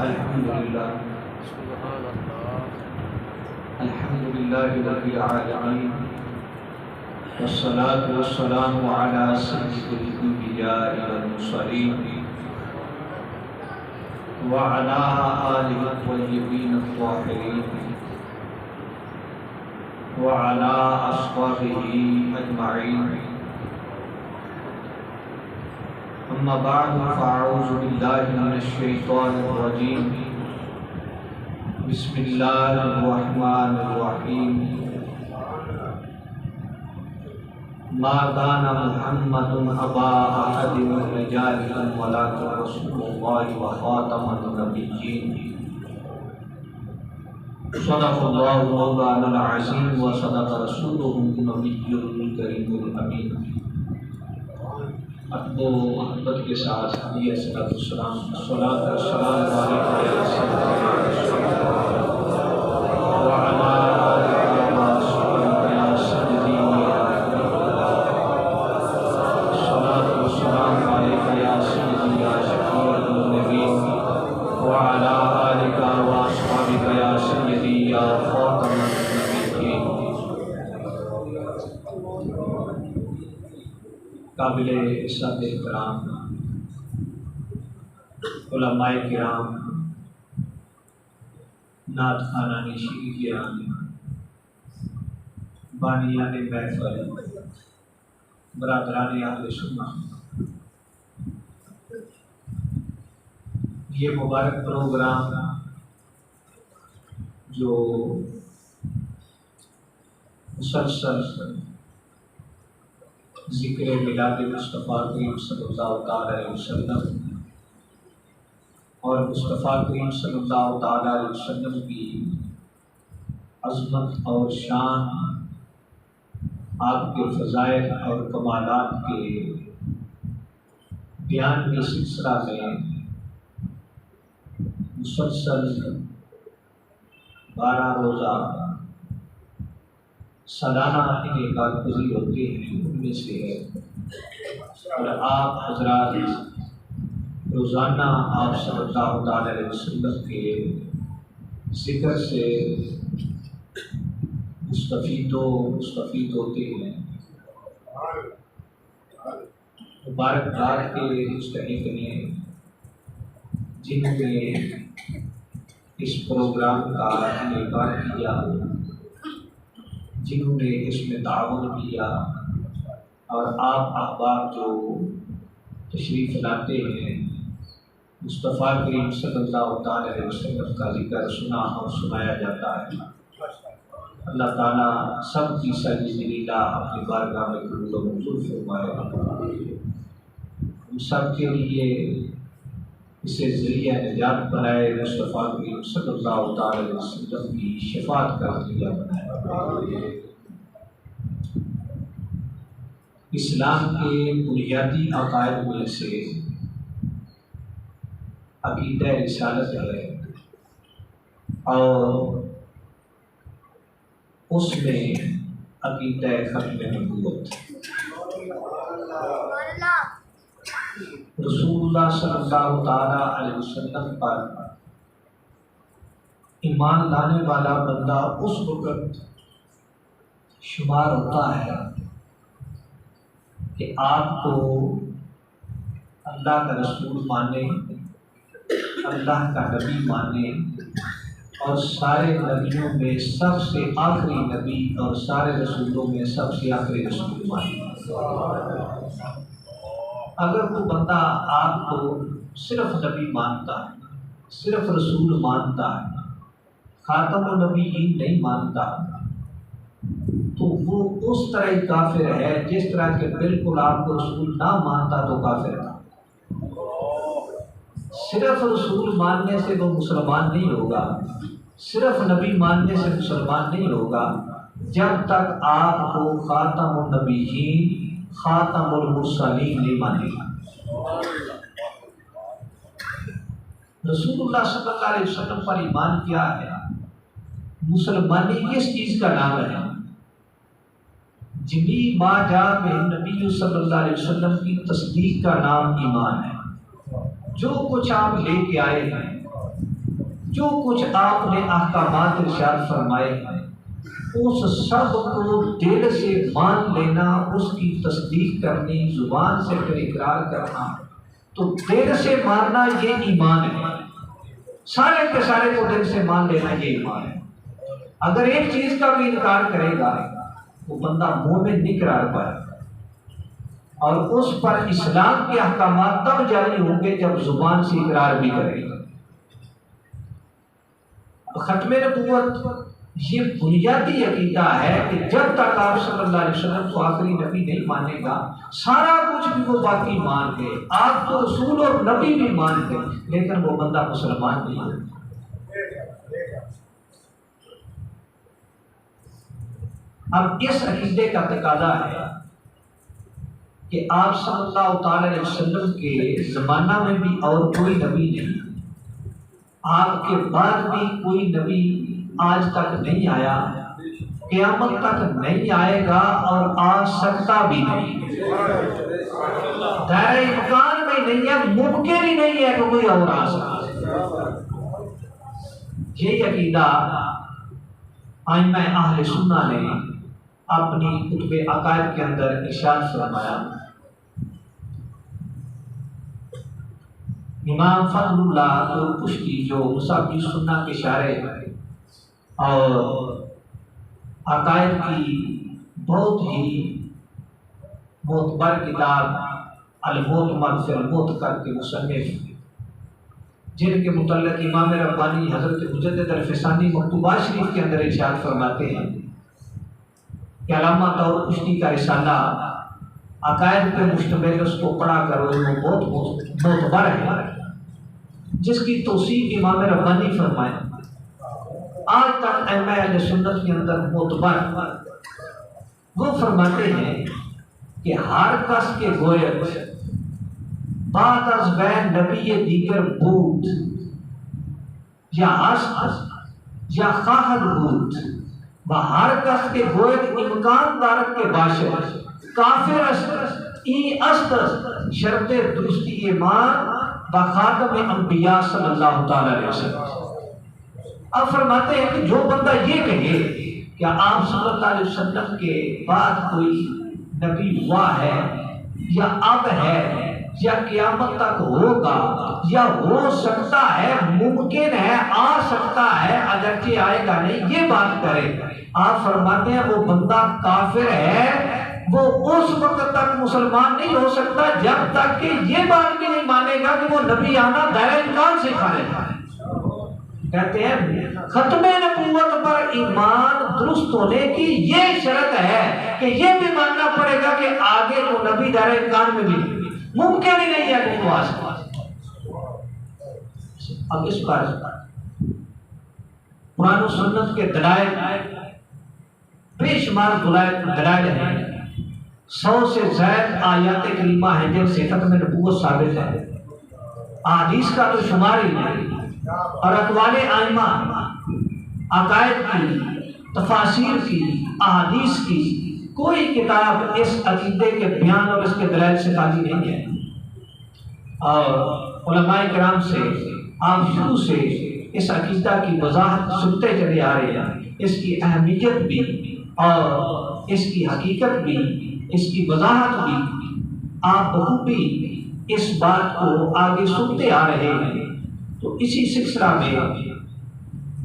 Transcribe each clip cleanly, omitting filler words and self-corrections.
الحمدللہ الحمدللہ رب العالمین والصلاة والسلام علی سید الانبیاء والمرسلین وعلى آلہ الطیبین الطاہرین وعلى أصحابه أجمعين أما بعد فأعوذ بالله من الشيطان الرجيم بسم الله الرحمن الرحيم ما كان محمد أبا أحد من رجالكم ولكن رسول الله وخاتم النبيين صدق الله مولانا العظيم وصدق رسوله النبي الكريم الأمين. ادب و محبت کے ساتھ علیہ السلام صلاۃ و سلام علیہ وعلی آلہ وصحبہ یا سیدی صلاۃ و سلام علیہ یا سیدی یا شفیع الذنوبین وعلی آلہ وصحبہ یا سیدی یا خاتم النبیین. قابل عزت احترام علماء کرام، نعت خوانان شیعہ کرام، بانیان محفل، برادران اہل سنت، یہ مبارک پروگرام جو مسلسل ذکر میلاد مصطفیٰ کریم صلی اللہ علیہ وسلم اور مصطفیٰ کریم صلی اللہ علیہ وسلم کی عظمت اور شان، آپ کے فضائل اور کمالات کے بیان کے سلسلہ میں مسلسل 12 روزہ سالانہ انعقاد پذیر ہوتے ہیں، ان میں سے ہے. اور آپ حضرات روزانہ آپ صلی اللہ علیہ وسلم کے ذکر سے مستفید ہوتے ہیں. مبارکباد کے مستحق نے جنہوں نے اس پروگرام کا انعقاد کیا، جنہوں نے اس میں تعاون کیا، اور آپ احباب جو تشریف لاتے ہیں، مصطفیٰ کریم صلی اللہ علیہ وسلم کا ذکر سنا اور سنایا جاتا ہے. اللہ تعالیٰ سب کی سجدہ لیلہ اپنی بارگاہ میں قبول و منظور فرمائے. ہم سب کے لیے اسے ذریعہ نجات بنائے، مصطفیٰ کریم صلی اللہ علیہ وسلم کی شفاعت کا ذریعہ بنائے. اسلام کے بنیادی عقائد میں سے عقیدہ رسالت ہے، اور اس میں عقیدہ ختم نبوت. رسول اللہ صلی اللہ علیہ وسلم پر ایمان لانے والا بندہ اس وقت شمار ہوتا ہے کہ آپ کو اللہ کا رسول مانے، اللہ کا نبی مانے، اور سارے نبیوں میں سب سے آخری نبی اور سارے رسولوں میں سب سے آخری رسول مانے. اگر وہ بندہ آپ کو صرف نبی مانتا ہے، صرف رسول مانتا ہے، خاتم النبیین نہیں مانتا، تو وہ اس طرح ہی کافر ہے جس طرح کہ بالکل آپ کو رسول نہ مانتا تو کافر تھا. صرف رسول ماننے سے وہ مسلمان نہیں ہوگا، صرف نبی ماننے سے مسلمان نہیں ہوگا، جب تک آپ کو خاتم النبیین، خاتم المرسلین نہیں مانے گا. رسول اللہ صلی اللہ علیہ وسلم پر ایمان کیا ہے؟ مسلمانی کس چیز کا نام ہے؟ جمی ما جاء بہ نبی صلی اللہ علیہ وسلم کی تصدیق کا نام ایمان ہے. جو کچھ آپ لے کے آئے ہیں جو کچھ آپ نے احکامات ارشاد فرمائے ہیں اس سب کو دل سے مان لینا، اس کی تصدیق کرنی، زبان سے پھر اقرار کرنا، تو دل سے ماننا یہ ایمان ہے۔ سارے کے سارے کو دل سے مان لینا یہ ایمان ہے۔ اگر ایک چیز کا بھی انکار کرے گا وہ بندہ مومن نہیں قرار پائے، اور اس پر اسلام کے احکامات تب جاری ہوں گے جب زبان سے اقرار بھی کرے گا۔ ختم نبوت یہ بنیادی عقیدہ ہے کہ جب تک آپ صلی اللہ علیہ وسلم کو آخری نبی نہیں مانے گا، سارا کچھ بھی وہ باقی مان گئے، آپ کو رسول اور نبی بھی مان گئے، لیکن وہ بندہ مسلمان نہیں ہے۔ اب اس عقیدے کا تقاضا ہے کہ آپ صلی اللہ تعالی علیہ وسلم کے زمانہ میں بھی اور کوئی نبی نہیں، آپ کے بعد بھی کوئی نبی آج تک نہیں آیا، قیامت تک نہیں آئے گا اور آ سکتا بھی نہیں، دائرہ امکان میں نہیں ہے، ممکن ہی نہیں ہے کہ کوئی اور آ سکتا۔ یہ عقیدہ ائمہ اہل سنہ نے اپنی کتب عقائد کے اندر ارشاد فرمایا۔ امام فضل اللہ کشتی جو مصابی سنہ کے شارح اور عقائد کی بہت ہی معتبر کتاب المعتمر فی المعتقد کے مصنف، جن کے متعلق امام ربانی حضرت مجدد الفسانی مکتوبات شریف کے اندر ارشاد فرماتے ہیں کہ علامہ طور کشتی کا رسالہ عقائد پہ مشتمل، اس کو پڑھا کرو، وہ بہت معتبر ہے، جس کی توثیق امام ربانی فرمائے۔ آج تک ائمہ اہل سنت کے اندر معتبر، وہ فرماتے ہیں کہ ہر کس کے گویت بعد از بین نبی دیگر بود، یا ہست یا خواہد بود، و ہر کس کے گویت امکان دارت کے باشد کافر است ای است شرط درستی ایمان بخاتم انبیاء صلی اللہ تعالی علیہ وسلم۔ اب فرماتے ہیں کہ جو بندہ یہ کہے کہ آپ صلی اللہ علیہ وسلم کے بعد کوئی نبی ہوا ہے یا اب ہے یا قیامت تک ہوگا یا ہو سکتا ہے، ممکن ہے، آ سکتا ہے، اگرچہ آئے گا نہیں، یہ بات کرے، آپ فرماتے ہیں وہ بندہ کافر ہے، وہ اس وقت تک مسلمان نہیں ہو سکتا جب تک کہ یہ بات بھی نہیں مانے گا کہ وہ نبی آنا دائرہ امکان سے خارج ہے۔ کہتے ہیں ختم نبوت پر ایمان درست ہونے کی یہ شرط ہے کہ یہ بھی ماننا پڑے گا کہ آگے وہ نبی دائرہ امکان میں بھی ممکن ہی نہیں ہے کہ وہ آ سکے۔ اب اس پر قرآن و سنت کے دلائل بے شمار دلائل ہیں، 100 سے زائد آیات کریمہ ہیں جن سے ختم نبوت ثابت ہے، احادیث کا تو شمار ہی نہیں، اور اقوال ائمہ، عقائد کی، تفاسیر کی، احادیث کی کوئی کتاب اس عقیدے کے بیان اور اس کے دلائل سے خالی نہیں ہے۔ اور علماء کرام سے آپ شروع سے اس عقیدہ کی وضاحت سنتے چلے آ رہے ہیں، اس کی اہمیت بھی اور اس کی حقیقت بھی، اس کی وضاحت بھی، آپ بخوبی اس بات کو آگے سنتے آ رہے ہیں۔ تو اسی سلسلہ میں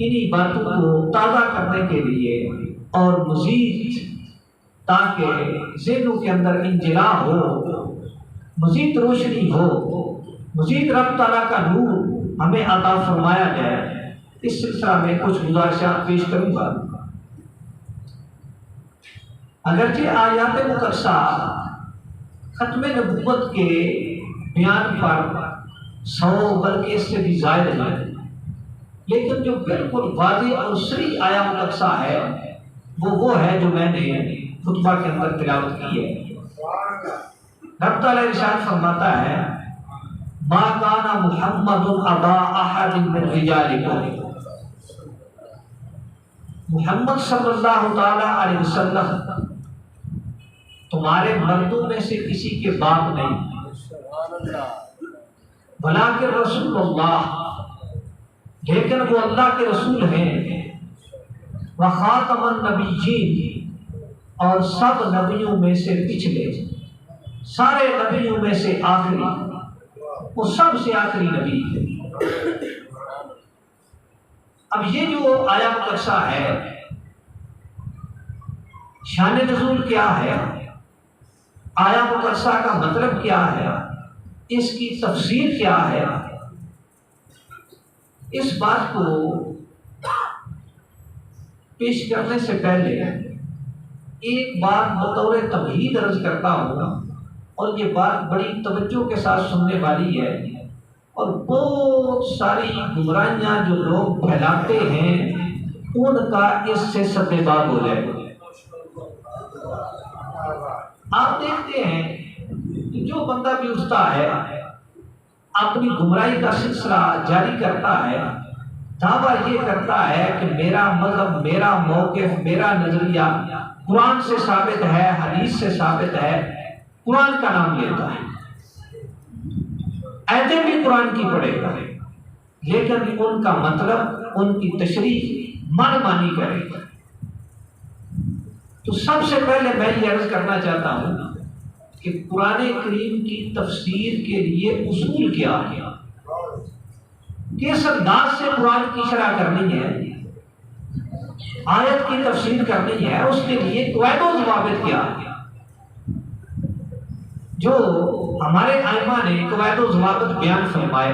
انہی باتوں کو تازہ کرنے کے لیے اور مزید تاکہ ذہنوں کے اندر انجلا ہو، مزید روشنی ہو، مزید رب تعالیٰ کا نور ہمیں عطا فرمایا جائے، اس سلسلہ میں کچھ گزارشات پیش کروں گا۔ اگرچہ آیات مقدسہ ختم نبوت کے بیان پر 100 بلکہ اس سے بھی زائد ہے، لیکن جو بالکل واضح اور صریح آیا مقدسہ ہے وہ ہے جو میں نے خطبہ کے اندر تلاوت کی ہے۔ رب تعالیٰ ارشاد فرماتا ہے ما کان محمد ابا احد من رجالکم، محمد صلی اللہ تعالی علیہ وسلم تمہارے مردوں میں سے کسی کے باپ نہیں، بلکہ رسول اللہ، لیکن وہ اللہ کے رسول ہیں، وخاتم النبیین، اور سب نبیوں میں سے پچھلے، سارے نبیوں میں سے آخری، وہ سب سے آخری نبی ہے۔ اب یہ جو آیا مقدسہ ہے، شان نزول کیا ہے، آیا مقدسہ کا مطلب کیا ہے، اس کی تفسیر کیا ہے، اس بات کو پیش کرنے سے پہلے ایک بات بطور تمہید عرض کرتا ہوں، اور یہ بات بڑی توجہ کے ساتھ سننے والی ہے، اور بہت ساری گمراہیاں جو لوگ پھیلاتے ہیں ان کا اس سے سدباب ہو جائے گا۔ آپ دیکھتے ہیں کہ جو بندہ بھی اٹھتا ہے اپنی گمراہی کا سلسلہ جاری کرتا ہے، دعویٰ یہ کرتا ہے کہ میرا مذہب، میرا موقف، میرا نظریہ قرآن سے ثابت ہے، حدیث سے ثابت ہے، قرآن کا نام لیتا ہے، ایتیں بھی قرآن کی پڑھے گا، لیکن ان کا مطلب، ان کی تشریح من مانی کرے گا۔ تو سب سے پہلے میں یہ عرض کرنا چاہتا ہوں کہ قرآن کریم کی تفسیر کے لیے اصول کیا ہے، کس انداز سے قرآن کی شرح کرنی ہے، آیت کی تفسیر کرنی ہے، اس کے لیے قواعد و ضوابط کیا ہے۔ جو ہمارے ائمہ نے قواعد و ضوابط بیان فرمائے،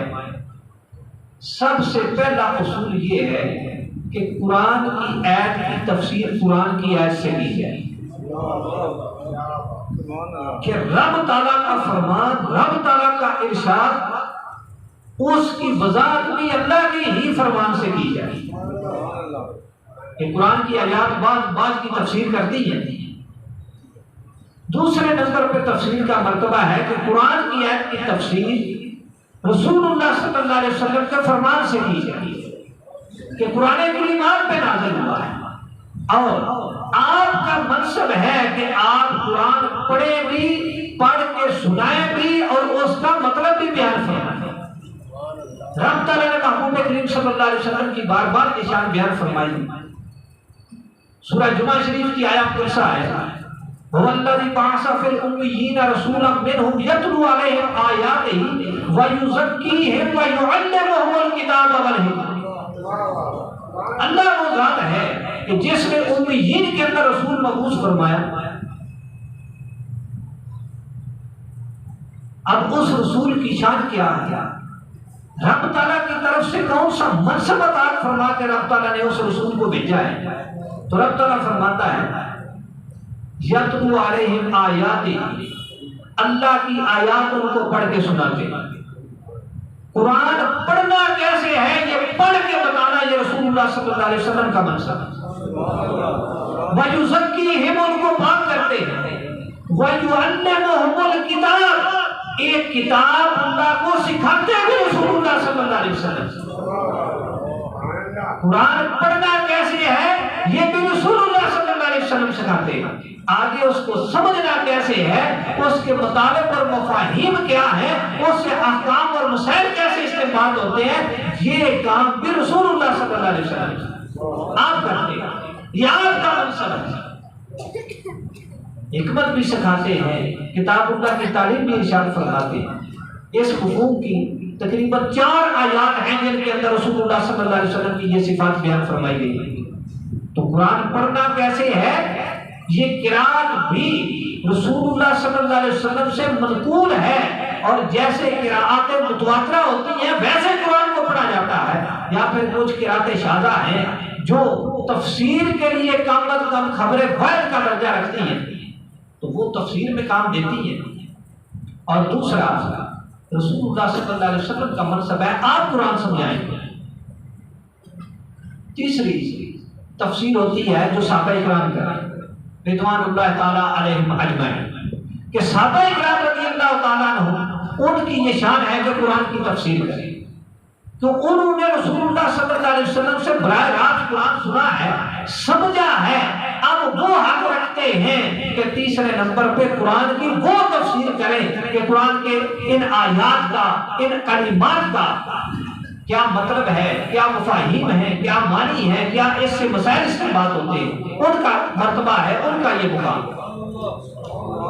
سب سے پہلا اصول یہ ہے کہ قرآن کی آیت کی تفسیر قرآن کی آیت سے کی جائے، کہ رب تعالیٰ کا فرمان، رب تعالیٰ کا ارشاد، اس کی وضاحت بھی اللہ کے ہی فرمان سے کی جائے۔ کہ قرآن کی آیات بعض کی تفسیر کرتی ہیں، دوسرے نمبر پہ تفسیر کا مرتبہ ہے کہ قرآن کی آیت کی تفسیر رسول اللہ صلی اللہ علیہ وسلم کے فرمان سے کی جائے، کہ قرآن کریم آپ پہ نازل ہوا ہے، اور آپ کا منصب ہے کہ آپ قرآن پڑھیں بھی، پڑھ کے سنائیں بھی، اور اس کا مطلب بھی بیان فرمائیں۔ رب تعالیٰ نے محبوب کریم صلی اللہ علیہ وسلم کی بار بار نشان بیان فرمائی۔ سورہ جمعہ شریف کی آیت کیسا ہے؟ هو الذي بعث في الأميين رسولا منهم يتلو عليهم آياته ويزكيهم ويعلمهم الكتاب والحكمة۔ اللہ وہ ذات ہے کہ جس نے امیین کے اندر رسول مبعوث فرمایا۔ اب اس رسول کی شان کیا ہے؟ رب تعالیٰ کی طرف سے کون سا منصب عطا فرما کے رب تعالیٰ نے اس رسول کو بھیجا ہے؟ تو رب تعالیٰ فرماتا ہے یتلو علیہم آیات، اللہ کی آیات ان کو پڑھ کے سناتے۔ قرآن پڑھنا کیسے ہے یہ پڑھ کے بتانا، یہ رسول اللہ صلی اللہ علیہ وسلم کا منصب ہے۔ وَيُزَكِّيهِمْ، ان کو پاک کرتے ہیں۔ وَيُعَلِّمُهُمُ الْكِتَابَ، ایک کتاب اللہ کو سکھاتے بھی رسول اللہ صلی اللہ علیہ وسلم۔ قرآن پڑھنا کیسے ہے یہ بھی رسول اللہ صلی اللہ علیہ وسلم سکھاتے ہیں۔ آگے اس کو سمجھنا کیسے ہے، اس کے مطالب اور مفاہیم کیا ہے، اس سے احکام اور مسائل کیسے استنباط ہوتے ہیں، یہ کام بھی رسول اللہ صلی اللہ علیہ وسلم آپ کرتے ہیں۔ یہ آپ کا منصب ہے۔ حکمت بھی سکھاتے ہیں، کتاب اللہ کی تعلیم بھی ارشاد فرماتے ہیں۔ اس مفہوم کی تقریباً 4 آیات ہیں جن کے اندر رسول اللہ صلی اللہ علیہ وسلم کی یہ صفات بیان فرمائی گئی۔ تو قرآن پڑھنا کیسے ہے، یہ قرآت بھی رسول اللہ صلی اللہ علیہ وسلم سے منقول ہے، اور جیسے قرآت متواترہ ہوتی ہیں ویسے قرآن کو پڑھا جاتا ہے، یا پھر کچھ قرآت شاذہ ہیں جو تفسیر کے لیے کم از کم خبر واحد کا درجہ رکھتی ہیں، تو وہ تفسیر میں کام دیتی ہیں۔ اور دوسرا، رسول اللہ صلی اللہ علیہ وسلم کا منصب ہے آپ قرآن سمجھائیں گے۔ تیسری تفسیر ہوتی ہے جو صحابہ کرام کریں رضوان اللہ تعالیٰ علیہم اجمعین، کہ صحابہ کرام رضی اللہ تعالیٰ عنہ ان کی یہ شان ہے کہ قرآن کی تفسیر کریں، تو انہوں نے رسول اللہ صلی اللہ علیہ وسلم سے براہ راست قرآن سنا ہے، سمجھا ہے، اب وہ حق رکھتے ہیں کہ تیسرے نمبر پہ قرآن کی وہ تفسیر کریں کہ قرآن کے ان آیات کا، ان کلمات کا کیا مطلب ہے، کیا مفاہیم ہے، کیا معنی ہے، کیا اس سے مسائل استنباط ہوتے ہیں، ان کا مرتبہ ہے، ان کا یہ مقام۔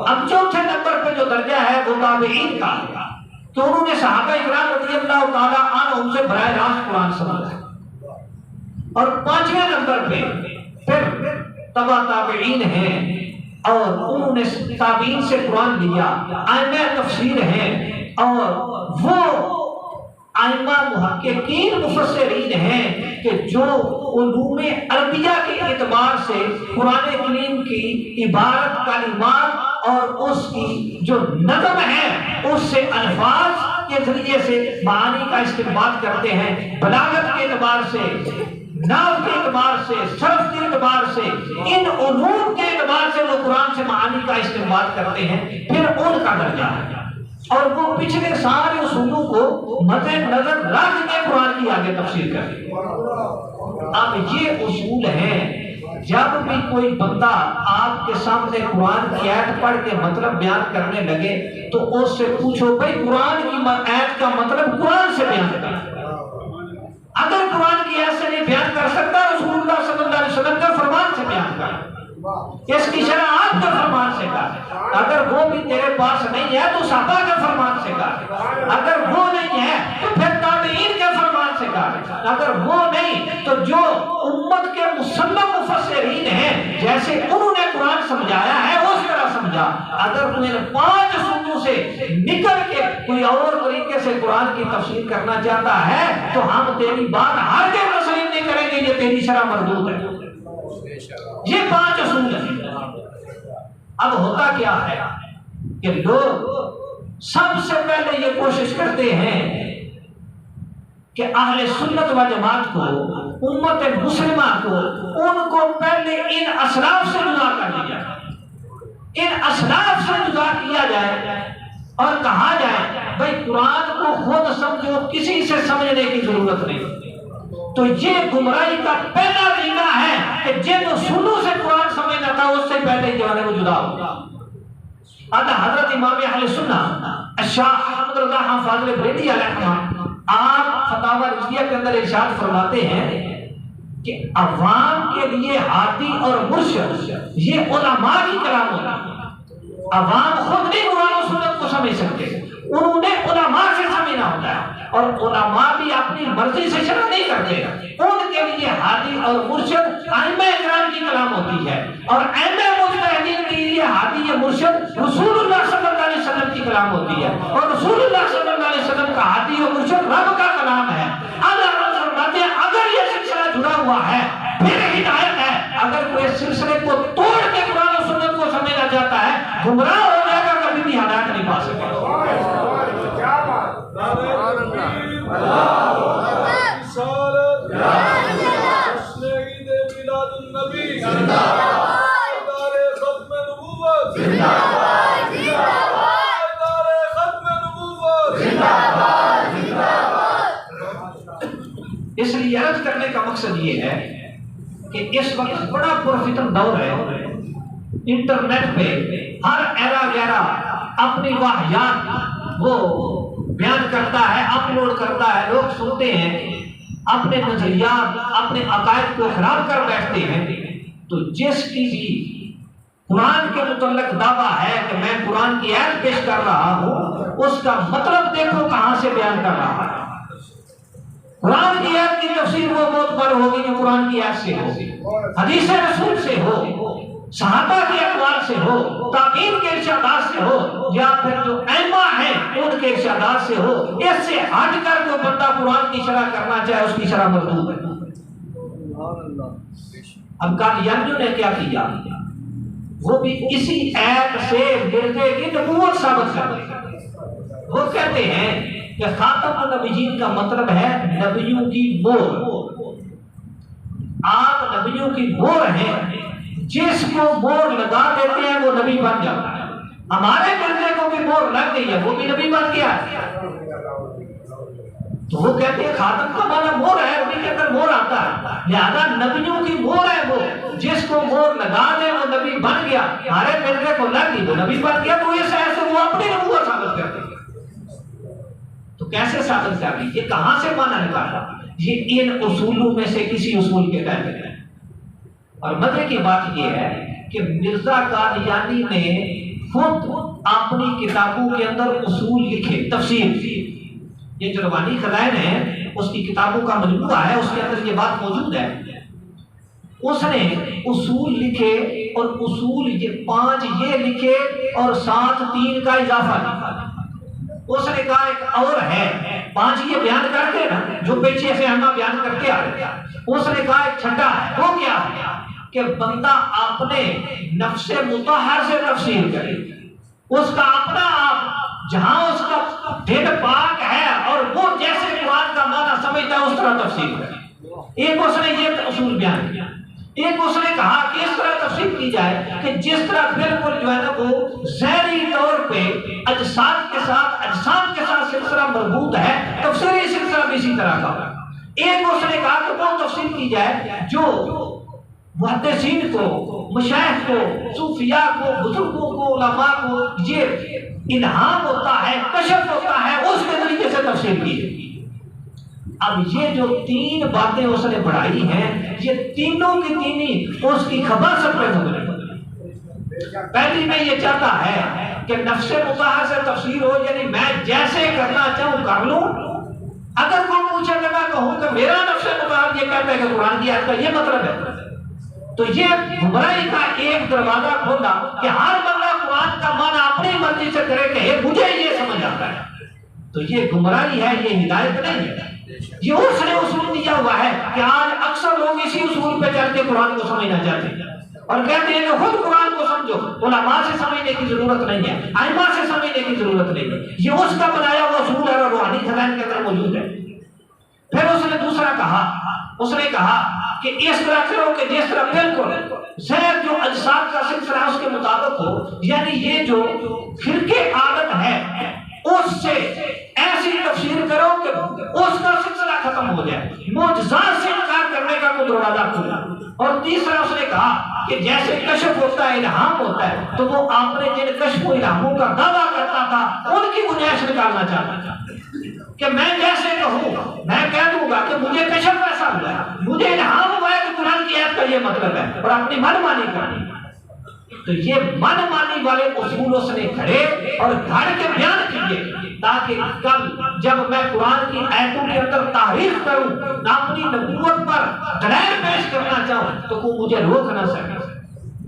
اب چوتھے نمبر پہ جو درجہ ہے وہ تابعین کا، کہ انہوں نے صحابہ اکرام رضی اللہ تعالیٰ عنہم سے براہ راست قرآن سمجھا۔ اور پانچویں نمبر پہ پھر تبع تابعین ہیں اور انہوں نے تابعین سے قرآن لیا، ائمہ تفسیر ہیں، اور وہ ائمہ محققین مفسرین ہیں کہ جو علوم عربیہ کے اعتبار سے قرآن کریم کی عبارت، کلمات اور اس کی جو نظم ہے اس سے الفاظ کے ذریعے سے معانی کا استنباط کرتے ہیں، بلاغت کے اعتبار سے، نحو کے اعتبار سے، صرف کے اعتبار سے، ان علوم کے اعتبار سے وہ قرآن سے معانی کا استنباط کرتے ہیں۔ پھر ان کا درجہ ہے اور وہ پچھلے سارے اصولوں کو مد نظر رکھ کے قرآن کی آگے تفسیر کرتے ہیں۔ اب یہ اصول ہیں، جب بھی کوئی بندہ آپ کے سامنے قرآن کی آیت پڑھ کے مطلب بیان کرنے لگے تو اس سے پوچھو بھائی قرآن کی آیت کا مطلب قرآن سے بیان کر۔ اگر قرآن کی آیت سے نہیں بیان کر سکتا رسول اللہ صلی اللہ علیہ وسلم کا فرمان سے بیان کر، اس کی شرح آپ کے فرمان سے کر۔ اگر وہ بھی تیرے پاس نہیں ہے تو صحابہ کے فرمان سے کر، اگر وہ نہیں ہے تو پھر تابعین کے فرمان سے کر، اگر وہ نہیں تو جو امت کے مسلم مفسرین ہیں جیسے انہوں نے قرآن سمجھایا ہے اس طرح سمجھا۔ اگر تمہیں 5 اصولوں سے نکل کے کوئی اور طریقے سے قرآن کی تفسیر کرنا چاہتا ہے تو ہم تیری بات ہرگز تسلیم نہیں کریں گے، یہ تیری شرح مردود ہے۔ یہ 5 اصول ہیں۔ اب ہوتا کیا ہے کہ لوگ سب سے پہلے یہ کوشش کرتے ہیں کہ اہل سنت و جماعت کو، امت مسلمہ کو، ان کو پہلے ان اسلاف سے جدا کر دیا جائے، ان اسلاف سے جدا کیا جائے اور کہا جائے بھائی قرآن کو خود سمجھو، کسی سے سمجھنے کی ضرورت نہیں۔ تو یہ گمراہی کا پہلا رینا ہے کہ جن اصولوں سے قرآن سمجھنا تھا اس سے پہلے جو ہے وہ جدا ہو۔ حضرت امام اہل سنت شاہ احمد رضا خان فاضل بریلوی علیہ السلام، آپ فتاوی رضویہ کے اندر ارشاد فرماتے ہیں کہ عوام کے لیے ہادی اور مرشد یہ علماء کی کلام ہوتا ہے۔ عوام خود نہیں قرآن و سنت کو سمجھ سکتے، انہوں نے علماء سے سمجھنا ہوتا ہے، اور علماء بھی اپنی مرضی سے شرح نہیں کرتے، ان کے لیے ہادی اور مرشد ائمہ کرام کی کلام ہوتی ہے، اور ائمہ مجتہدین کے لیے ہادی یا مرشد رسول اللہ صلی اللہ علیہ وسلم کی کلام ہوتی ہے، اور رسول اللہ صلی اللہ علیہ وسلم کا ہادی اور مرشد رب کا کلام ہے۔ اگر یہ سلسلہ جڑا ہوا ہے پھر ہدایت ہے، اگر کوئی اس سلسلے کو توڑ کے قرآن و سنت کو سمجھنا چاہتا ہے گمراہ ہو جائے گا، کبھی بھی ہدایت نہیں پا سکے گا۔ اس لیے عرض کرنے کا مقصد یہ ہے کہ اس وقت بڑا پرفتن دور ہے، انٹرنیٹ پہ ہر ایرا گیرا اپنی واہیات وہ بیان کرتا ہے، اپلوڈ کرتا ہے، لوگ سنتے ہیں، اپنے نظریات، اپنے عقائد کو خراب کر بیٹھتے ہیں۔ تو جس کی بھی قرآن کے متعلق دعویٰ ہے کہ میں قرآن کی آیت پیش کر رہا ہوں، اس کا مطلب دیکھو کہاں سے بیان کر رہا ہے۔ قرآن کی آیت کی تفسیر وہ معتبر ہوگی جو قرآن کی آیت سے ہو، حدیث رسول سے ہو، صحابہ کے اقوال سے ہو، تابعین کے ارشادات سے ہو، یا پھر جو ائمہ ہیں ان کے ارشادات سے ہو۔ اس سے ہٹ کر جو بندہ قرآن کی شرح کرنا چاہے اس کی شرح مردود ہے۔ اب قادیانیوں نے کیا کیا؟ وہ بھی اسی آیت سے مرزے کی نبوت ثابت کرتے۔ وہ کہتے ہیں کہ خاتم النبیین کا مطلب ہے نبیوں کی مہر۔ آپ نبیوں کی مہر ہیں، جس کو مہر لگا دیتے ہیں وہ نبی بن جاتا ہے۔ ہمارے مرزے کو بھی مہر لگ گئی ہے، وہ بھی نبی بن گیا ہے۔ تو وہ کہتے ہیں خاتم کا معنی مہر ہے، نبی کے اندر مہر آتا ہے، لہذا نبیوں کی مہر ہے، وہ جس کو مہر لگا دے وہ نبی بن گیا۔ ہمارے مرزے کو لگ گئی وہ نبی بن گیا، تو اس ایسے وہ اپنی نبوت ثابت کرتے ہیں۔ تو کیسے ثابت کر لی؟ یہ کہاں سے معنی نکالا؟ یہ ان اصولوں میں سے کسی اصول کے تحت ہے۔ اور مزے کی بات یہ ہے کہ مرزا قادیانی نے خود اپنی کتابوں کے اندر اصول لکھے، تفسیر۔ یہ جو روانی خزائن ہے اس کی کتابوں کا مجموعہ ہے، اس کے اندر یہ بات موجود ہے۔ اس نے اصول لکھے اور اصول یہ 5 یہ لکھے اور ساتھ 3 کا اضافہ لکھا۔ اس نے کہا ایک اور ہے، 5 یہ بیان کر کے نا جو پیچھے سے ہم بیان کر کے آ رہے ہیں، اس نے کہا ایک چھٹا ہے، وہ کیا ہے کہ بندہ اپنے نفس مطہر سے تفسیر کرے، اس کا اپنا آپ جہاں اس کا دل پاک ہے اور وہ جیسے قرآن کا معنی سمجھتا ہے اس طرح تفسیر کرے۔ ایک اس نے یہ اصول بیان کیا۔ ایک اس نے کہا کہ اس طرح تفسیر کی جائے کہ جس طرح بالکل جو ہے نا وہ ظاہری طور پہ اجساد کے ساتھ اجسام کے ساتھ سلسلہ مربوط ہے، تفسیری سلسلہ بھی اسی طرح کا ہوگا۔ ایک اس نے کہا کہ وہ تفسیر کی جائے جو محدثین کو، مشائخ کو، صوفیاء کو، بزرگوں کو، علماء کو یہ الہام ہوتا ہے، کشف ہوتا ہے، اس کے طریقے سے تفسیر کی جائے۔ اب یہ جو 3 باتیں اس نے بڑھائی ہیں، یہ تینوں کی تینی اس کی خباثت پہ مبنی۔ پہلی میں یہ چاہتا ہے کہ نفس مطہر سے تفسیر ہو، یعنی میں جیسے کرنا چاہوں کر لوں۔ اگر کوئی پوچھے کہ میں کہوں کہ میرا نفس مطہر یہ کہتا ہے کہ قرآن کی آیت کا یہ مطلب ہے، تو یہ گمراہی کا ایک دروازہ کھولا کہ ہر بندہ قرآن کا معنی اپنی مرضی سے کرے کہ مجھے یہ سمجھ آتا ہے، تو یہ گمراہی ہے، یہ ہدایت نہیں ہے۔ یہ اس نے اصول دیا ہوا ہے کہ آج اکثر لوگ اسی اصول پہ چل کے قرآن کو سمجھنا چاہتے ہیں اور کہتے ہیں کہ خود قرآن کو سمجھو، علماء سے سمجھنے کی ضرورت نہیں ہے، ائمہ سے سمجھنے کی ضرورت نہیں ہے، یہ اس کا بنایا ہوا اصول ہے اور روحانی خزائن کے اندر موجود ہے۔ پھر اس نے دوسرا کہا، اس نے کہا کہ اس طرح کرو کہ جس طرح بالکل ظاہر جو اجساد کا سلسلہ ہے اس کے مطابق ہو، یعنی یہ جو فرقے عادت ہے اس سے ایسی تفسیر کرو کہ اس کا سلسلہ ختم ہو جائے، معجزات سے انکار کرنے کا کوئی دروازہ کھلا۔ اور تیسرا اس نے کہا کہ جیسے کشف ہوتا ہے، الہام ہوتا ہے، تو وہ آپ نے جن کشف و الہاموں کا دعویٰ کرتا تھا ان کی گنجائش نکالنا چاہتا تھا کہ میں جیسے کہوں، میں کہہ دوں گا کہ مجھے کشف ایسا ہوا ہے، مجھے الہام ہوا ہے کہ قرآن کی آیت کا یہ مطلب ہے، اور اپنی من مانی کرنی۔ تو یہ من مانی والے اصول اس نے کھڑے اور گھڑ کے بیان کیے تاکہ کل جب میں قرآن کی آیتوں کے اندر تعریف کروں، اپنی نبوت پر دلائل پیش کرنا چاہوں تو کوئی مجھے روک نہ سکے۔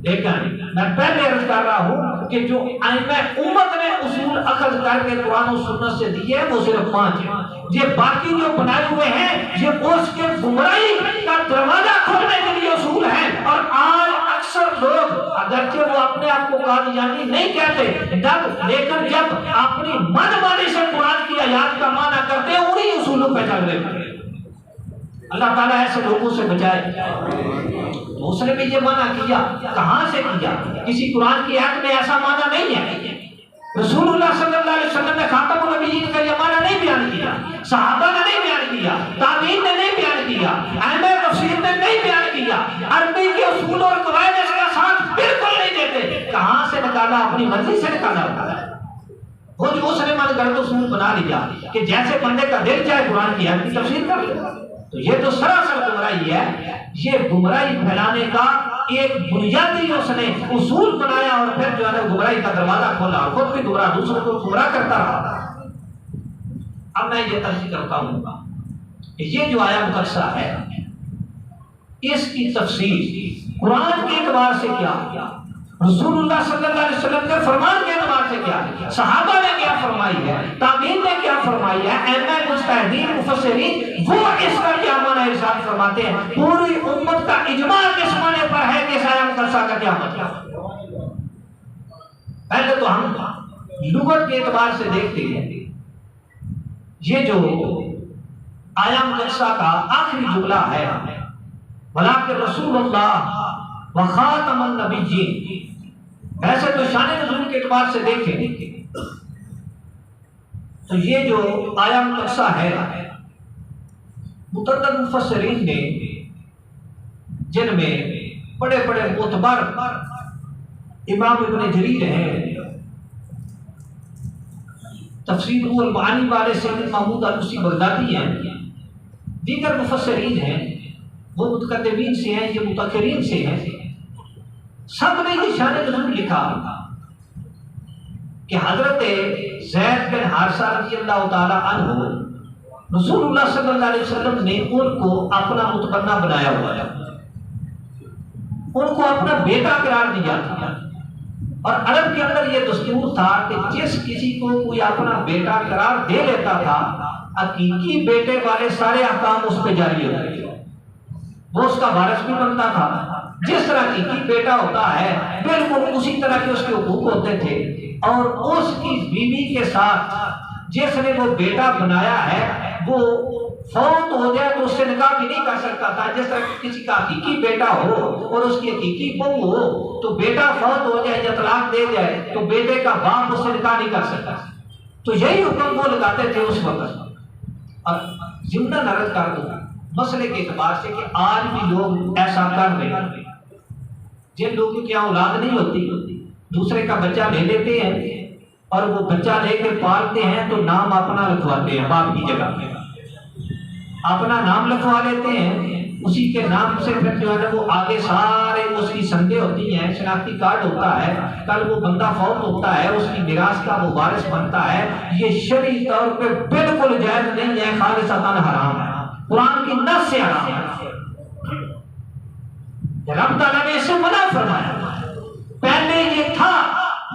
لیکن میں پہلے عرض کر رہا ہوں کہ جو ائمہ امت نے اصول اخذ کر کے قرآن و سنت سے دیے وہ صرف 5 ہیں۔ یہ باقی جو بنائے ہوئے ہیں یہ اس کے گمراہی کا دروازہ کھولنے کے لیے اصول ہیں۔ اور آج اکثر لوگ اگرچہ وہ اپنے آپ کو قادیانی نہیں کہتے لیکن جب اپنی من مانی سے قرآن کی آیات کا معنی کرتے ہیں انہی اصولوں پہ چل رہے ہیں۔ اللہ تعالیٰ ایسے لوگوں سے بچائے۔ اس نے بھی یہ معنی کیا، کہاں سے کیا؟ کسی قرآن کی آیت میں ایسا معنی نہیں ہے۔ رسول اللہ صلی اللہ علیہ وسلم نے خاتم النبیین کا یہ معنی نہیں بیان کیا، صحابہ نے نہیں بیان کیا، تابعین نے نہیں بیان کیا، ائمہ تفسیر نے نہیں بیان کیا، عربی کے اصول اور قواعد اس کا ساتھ بالکل نہیں دیتے۔ کہاں سے نکالا؟ اپنی مرضی سے نکالا ہوتا ہے۔ وہ جو اس نے من گھڑت اصول بنا لیا کہ جیسے بندے کا دل چاہے قرآن کی آیت کی تفسیر کر لے، تو یہ تو سراسر گمراہی ہے۔ یہ گمراہی پھیلانے کا ایک بنیادی اس نے اصول بنایا اور پھر جو ہے گمراہی کا دروازہ کھولا اور خود بھی گمراہ دوسروں کو گمراہ کرتا رہا۔ اب میں یہ ترجیح کرتا ہوں کہ یہ جو آیا مقدسہ ہے اس کی تفسیر قرآن کے اعتبار سے کیا، رسول اللہ صلی اللہ علیہ وسلم کے فرمان کے اعتبار سے کیا، صحابہ نے کیا فرمائی ہے، تابعین نے کیا فرمائی ہے، ائمہ مجتہدین مفسرین وہ اس کا کیا معنی ارشاد فرماتے ہیں۔ پوری امت کا اجماع کس معنی پر ہے کہ اس آیا مقدسہ کا کیا مطلب؟ پہلے تو ہم لغت کے اعتبار سے دیکھتے ہیں، یہ جو آیا مقدسہ کا آخری جملہ ہے وَلَٰكِن رسول اللہ وخاتم النبیین، ایسے تو شان نزول کے اعتبار سے دیکھیں تو یہ جو آیا مقدسہ ہے متعدد مفسرین نے جن میں بڑے بڑے معتبر امام ابن جریر ہیں، تفسیر روح المعانی والے سید محمود علوسی بغدادی ہیں، دیگر مفسرین ہیں، وہ متقدمین سے ہیں، یہ متاخرین سے ہیں، سب نے یہ شان نزول لکھا کہ حضرت زید بن حارثہ رضی اللہ تعالی عنہ رسول اللہ صلی اللہ علیہ وسلم نے ان کو اپنا متبنہ بنایا ہوا ہے، ان کو اپنا بیٹا قرار دیا تھا، اور عرب کے اندر یہ دستور تھا کہ جس کسی کو کوئی اپنا بیٹا قرار دے لیتا تھا، حقیقی بیٹے والے سارے احکام اس پہ جاری ہوتے تھے، وہ اس کا وارث بھی بنتا تھا، جس طرح حقیقی بیٹا ہوتا ہے بالکل اسی طرح کے اس کے حقوق ہوتے تھے، اور اس کی بیوی کے ساتھ جس نے وہ بیٹا بنایا ہے وہ فوت ہو جائے تو اس سے نکاح بھی نہیں کر سکتا تھا، جس طرح کسی کا حقیقی بیٹا ہو اور اس کی حقیقی بہو ہو تو بیٹا فوت ہو جائے یا طلاق دے جائے تو بیٹے کا باپ اس سے نکاح نہیں کر سکتا، تو یہی حکم وہ لگاتے تھے اس وقت۔ اور ضمن عرض کر دوں مسئلے کے اعتبار سے کہ آج بھی لوگ ایسا کر رہے ہیں، جن لوگوں کی اولاد نہیں ہوتی دوسرے کا بچہ لے لیتے ہیں اور وہ بچہ لے کے پالتے ہیں تو نام اپنا لکھواتے ہیں، باپ کی جگہ اپنا نام لکھوا لیتے ہیں، اسی کے نام سے پھر جو ہے وہ آگے سارے اس کی سندیں ہوتی ہیں، شناختی کارڈ ہوتا ہے، کل وہ بندہ فوت ہوتا ہے اس کی میراث کا وہ وارث بنتا ہے، یہ شرعی طور پہ بالکل جائز نہیں ہے، خالصتاً حرام ہے، قرآن کی نص سے حرام ہے، رب تعالیٰ نے اس سے منع فرمایا، پہلے یہ تھا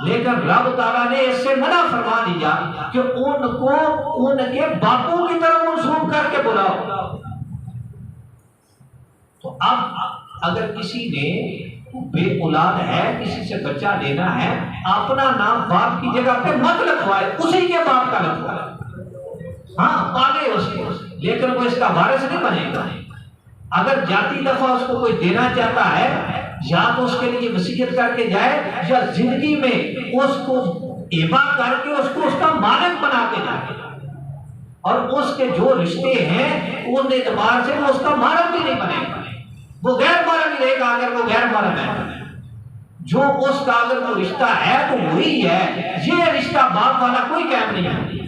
لیکن رب تعالیٰ نے اس سے منع فرما دیا کہ ان کو ان کے باپوں کی طرف منسوب کر کے بلاؤ۔ تو اب اگر کسی نے بے اولاد ہے، کسی سے بچہ لینا ہے، اپنا نام باپ کی جگہ پہ مت لکھوائے، اسی کے باپ کا لکھوائے، ہاں پالے اس کو، لیکن وہ اس کا وارث نہیں بنے گا۔ اگر جاتی دفعہ اس کو کوئی دینا چاہتا ہے یا تو اس کے لیے وصیت کر کے جائے یا زندگی میں اس کو ایبا کر کے اس کو اس کا مالک بنا کے جائے، اور اس کے جو رشتے ہیں ان اعتبار سے وہ اس کا مالک بھی نہیں بنے گا، وہ غیر محرم ہی رہے گا اگر وہ غیر محرم ہے، جو اس کا اگر وہ رشتہ ہے تو وہی ہے، یہ رشتہ باپ والا کوئی قائم نہیں ہے۔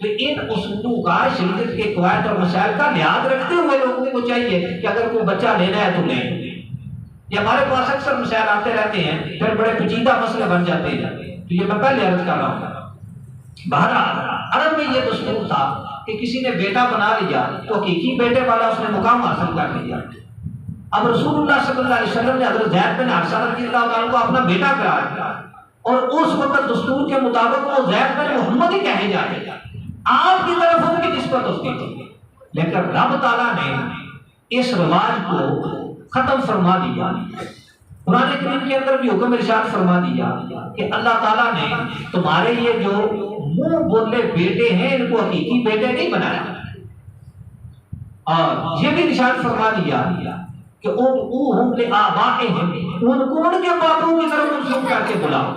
تو ان اصولوں کا شریعت کے قواعد اور مسائل کا لحاظ رکھتے ہوئے لوگوں کو چاہیے کہ اگر کوئی بچہ لینا ہے تو لیں۔ یہ ہمارے پاس اکثر مسائل آتے رہتے ہیں، پھر بڑے پیچیدہ مسئلے بن جاتے ہیں، تو یہ میں پہلے عرض کر رہا ہوں۔ بہرحال عرب میں یہ دستور تھا کہ کسی نے بیٹا بنا لیا تو حقیقی بیٹے والا اس نے مقام حاصل کر لیا۔ اب رسول اللہ صلی اللہ علیہ وسلم نے حضرت زید بن حارثہ رضی اللہ عنہ کو اپنا بیٹا قرار دیا، اور اس وقت دستور کے مطابق وہ زید بن محمد ہی کہے جاتے ہیں، آپ کی طرف ان کی نسبت ہوتی تھی، لیکن رب تعالیٰ نے اس رواج کو ختم فرما دیا۔ قرآن کریم کے اندر بھی حکم ارشاد فرما دیا کہ اللہ تعالیٰ نے تمہارے یہ جو منہ بولے بیٹے ہیں ان کو حقیقی بیٹے نہیں بنایا، اور یہ بھی ارشاد فرما دیا کہ ادعوہم لآبائہم، ان کو ان کے باپوں کی طرف منسوب کر کے بلاؤ،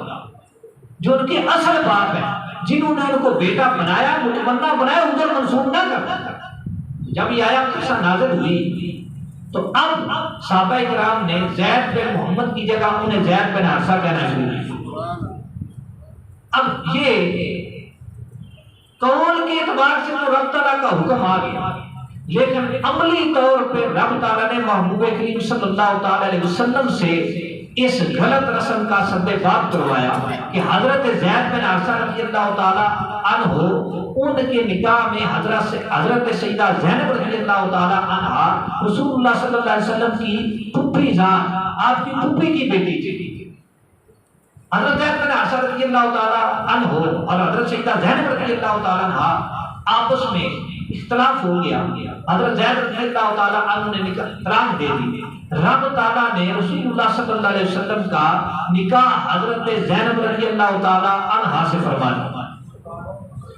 جو ان کے اصل باپ ہیں، جنہوں نے ان کو بیٹا بنایا، متمنا بنایا، ادھر منسوب نہ کرنا۔ جب یہ آیت قصہ نازل ہوئی تو اب صحابہ کرام نے زید بن محمد کی جگہ انہیں زید بن حارثہ کہنا شروع کیا۔ اب یہ قول کے اعتبار سے تو رب تعالیٰ کا حکم آ گیا، لیکن عملی طور پہ رب تعالیٰ نے محبوب کریم صلی اللہ تعالی علیہ وسلم سے اس غلط رسم کا سد باب کروایا کہ حضرت زید بن حارثہ رضی اللہ تعالی عنہ ان کے نکاح میں حضرت سیدہ زینب رضی اللہ تعالی عنہ رسول اللہ صلی اللہ علیہ وسلم کی پھوپھی ذات، آپ کی پھوپھی کی بیٹی تھی۔ حضرت زید بن حارثہ رضی اللہ تعالی عنہ اور حضرت سیدہ زینب رضی اللہ تعالی عنہ آپس میں اختلاف ہو گیا، حضرت زید رضی اللہ تعالی عنہ نے طلاق دے دی۔ رب تعالیٰ نے رسول اللہ صلی اللہ علیہ وسلم کا نکاح حضرت زینب رضی اللہ تعالی عنہا سے فرمایا،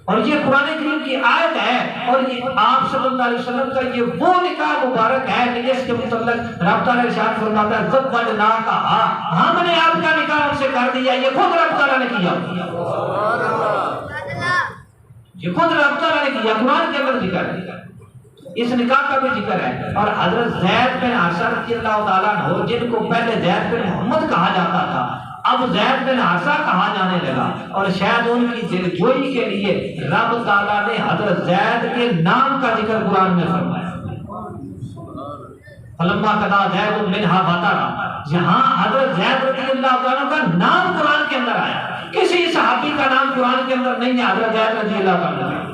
اور یہ قرآن کریم کی آیت ہے، اور یہ آپ صلی اللہ علیہ وسلم کا یہ وہ نکاح مبارک ہے کہ جس کے متعلق رب تعالیٰ ارشاد فرماتا ہے زوجناکہا، ہم نے آپ کا نکاح ان سے کر دیا، یہ خود رب تعالیٰ نے کیا، یہ خود رب تعالیٰ نے کیا، قرآن کے اندر ذکر ہے، اس نکاح کا بھی ذکر ہے۔ اور حضرت زید بن حارثہ رضی اللہ تعالیٰ عنہ جن کو پہلے زید بن محمد کہا جاتا تھا، اب زید بن حارثہ کہا جانے لگا، اور شاید ان کی دلجوئی کے لیے رب تعالیٰ نے حضرت زید کے نام کا ذکر قرآن میں فرمایا۔ فلما قضى زید منها وطرا، جہاں حضرت زید رضی اللہ عنہ کا نام قرآن کے اندر آیا، کسی صحابی کا نام قرآن کے اندر نہیں ہے، حضرت زید رضی اللہ عنہ۔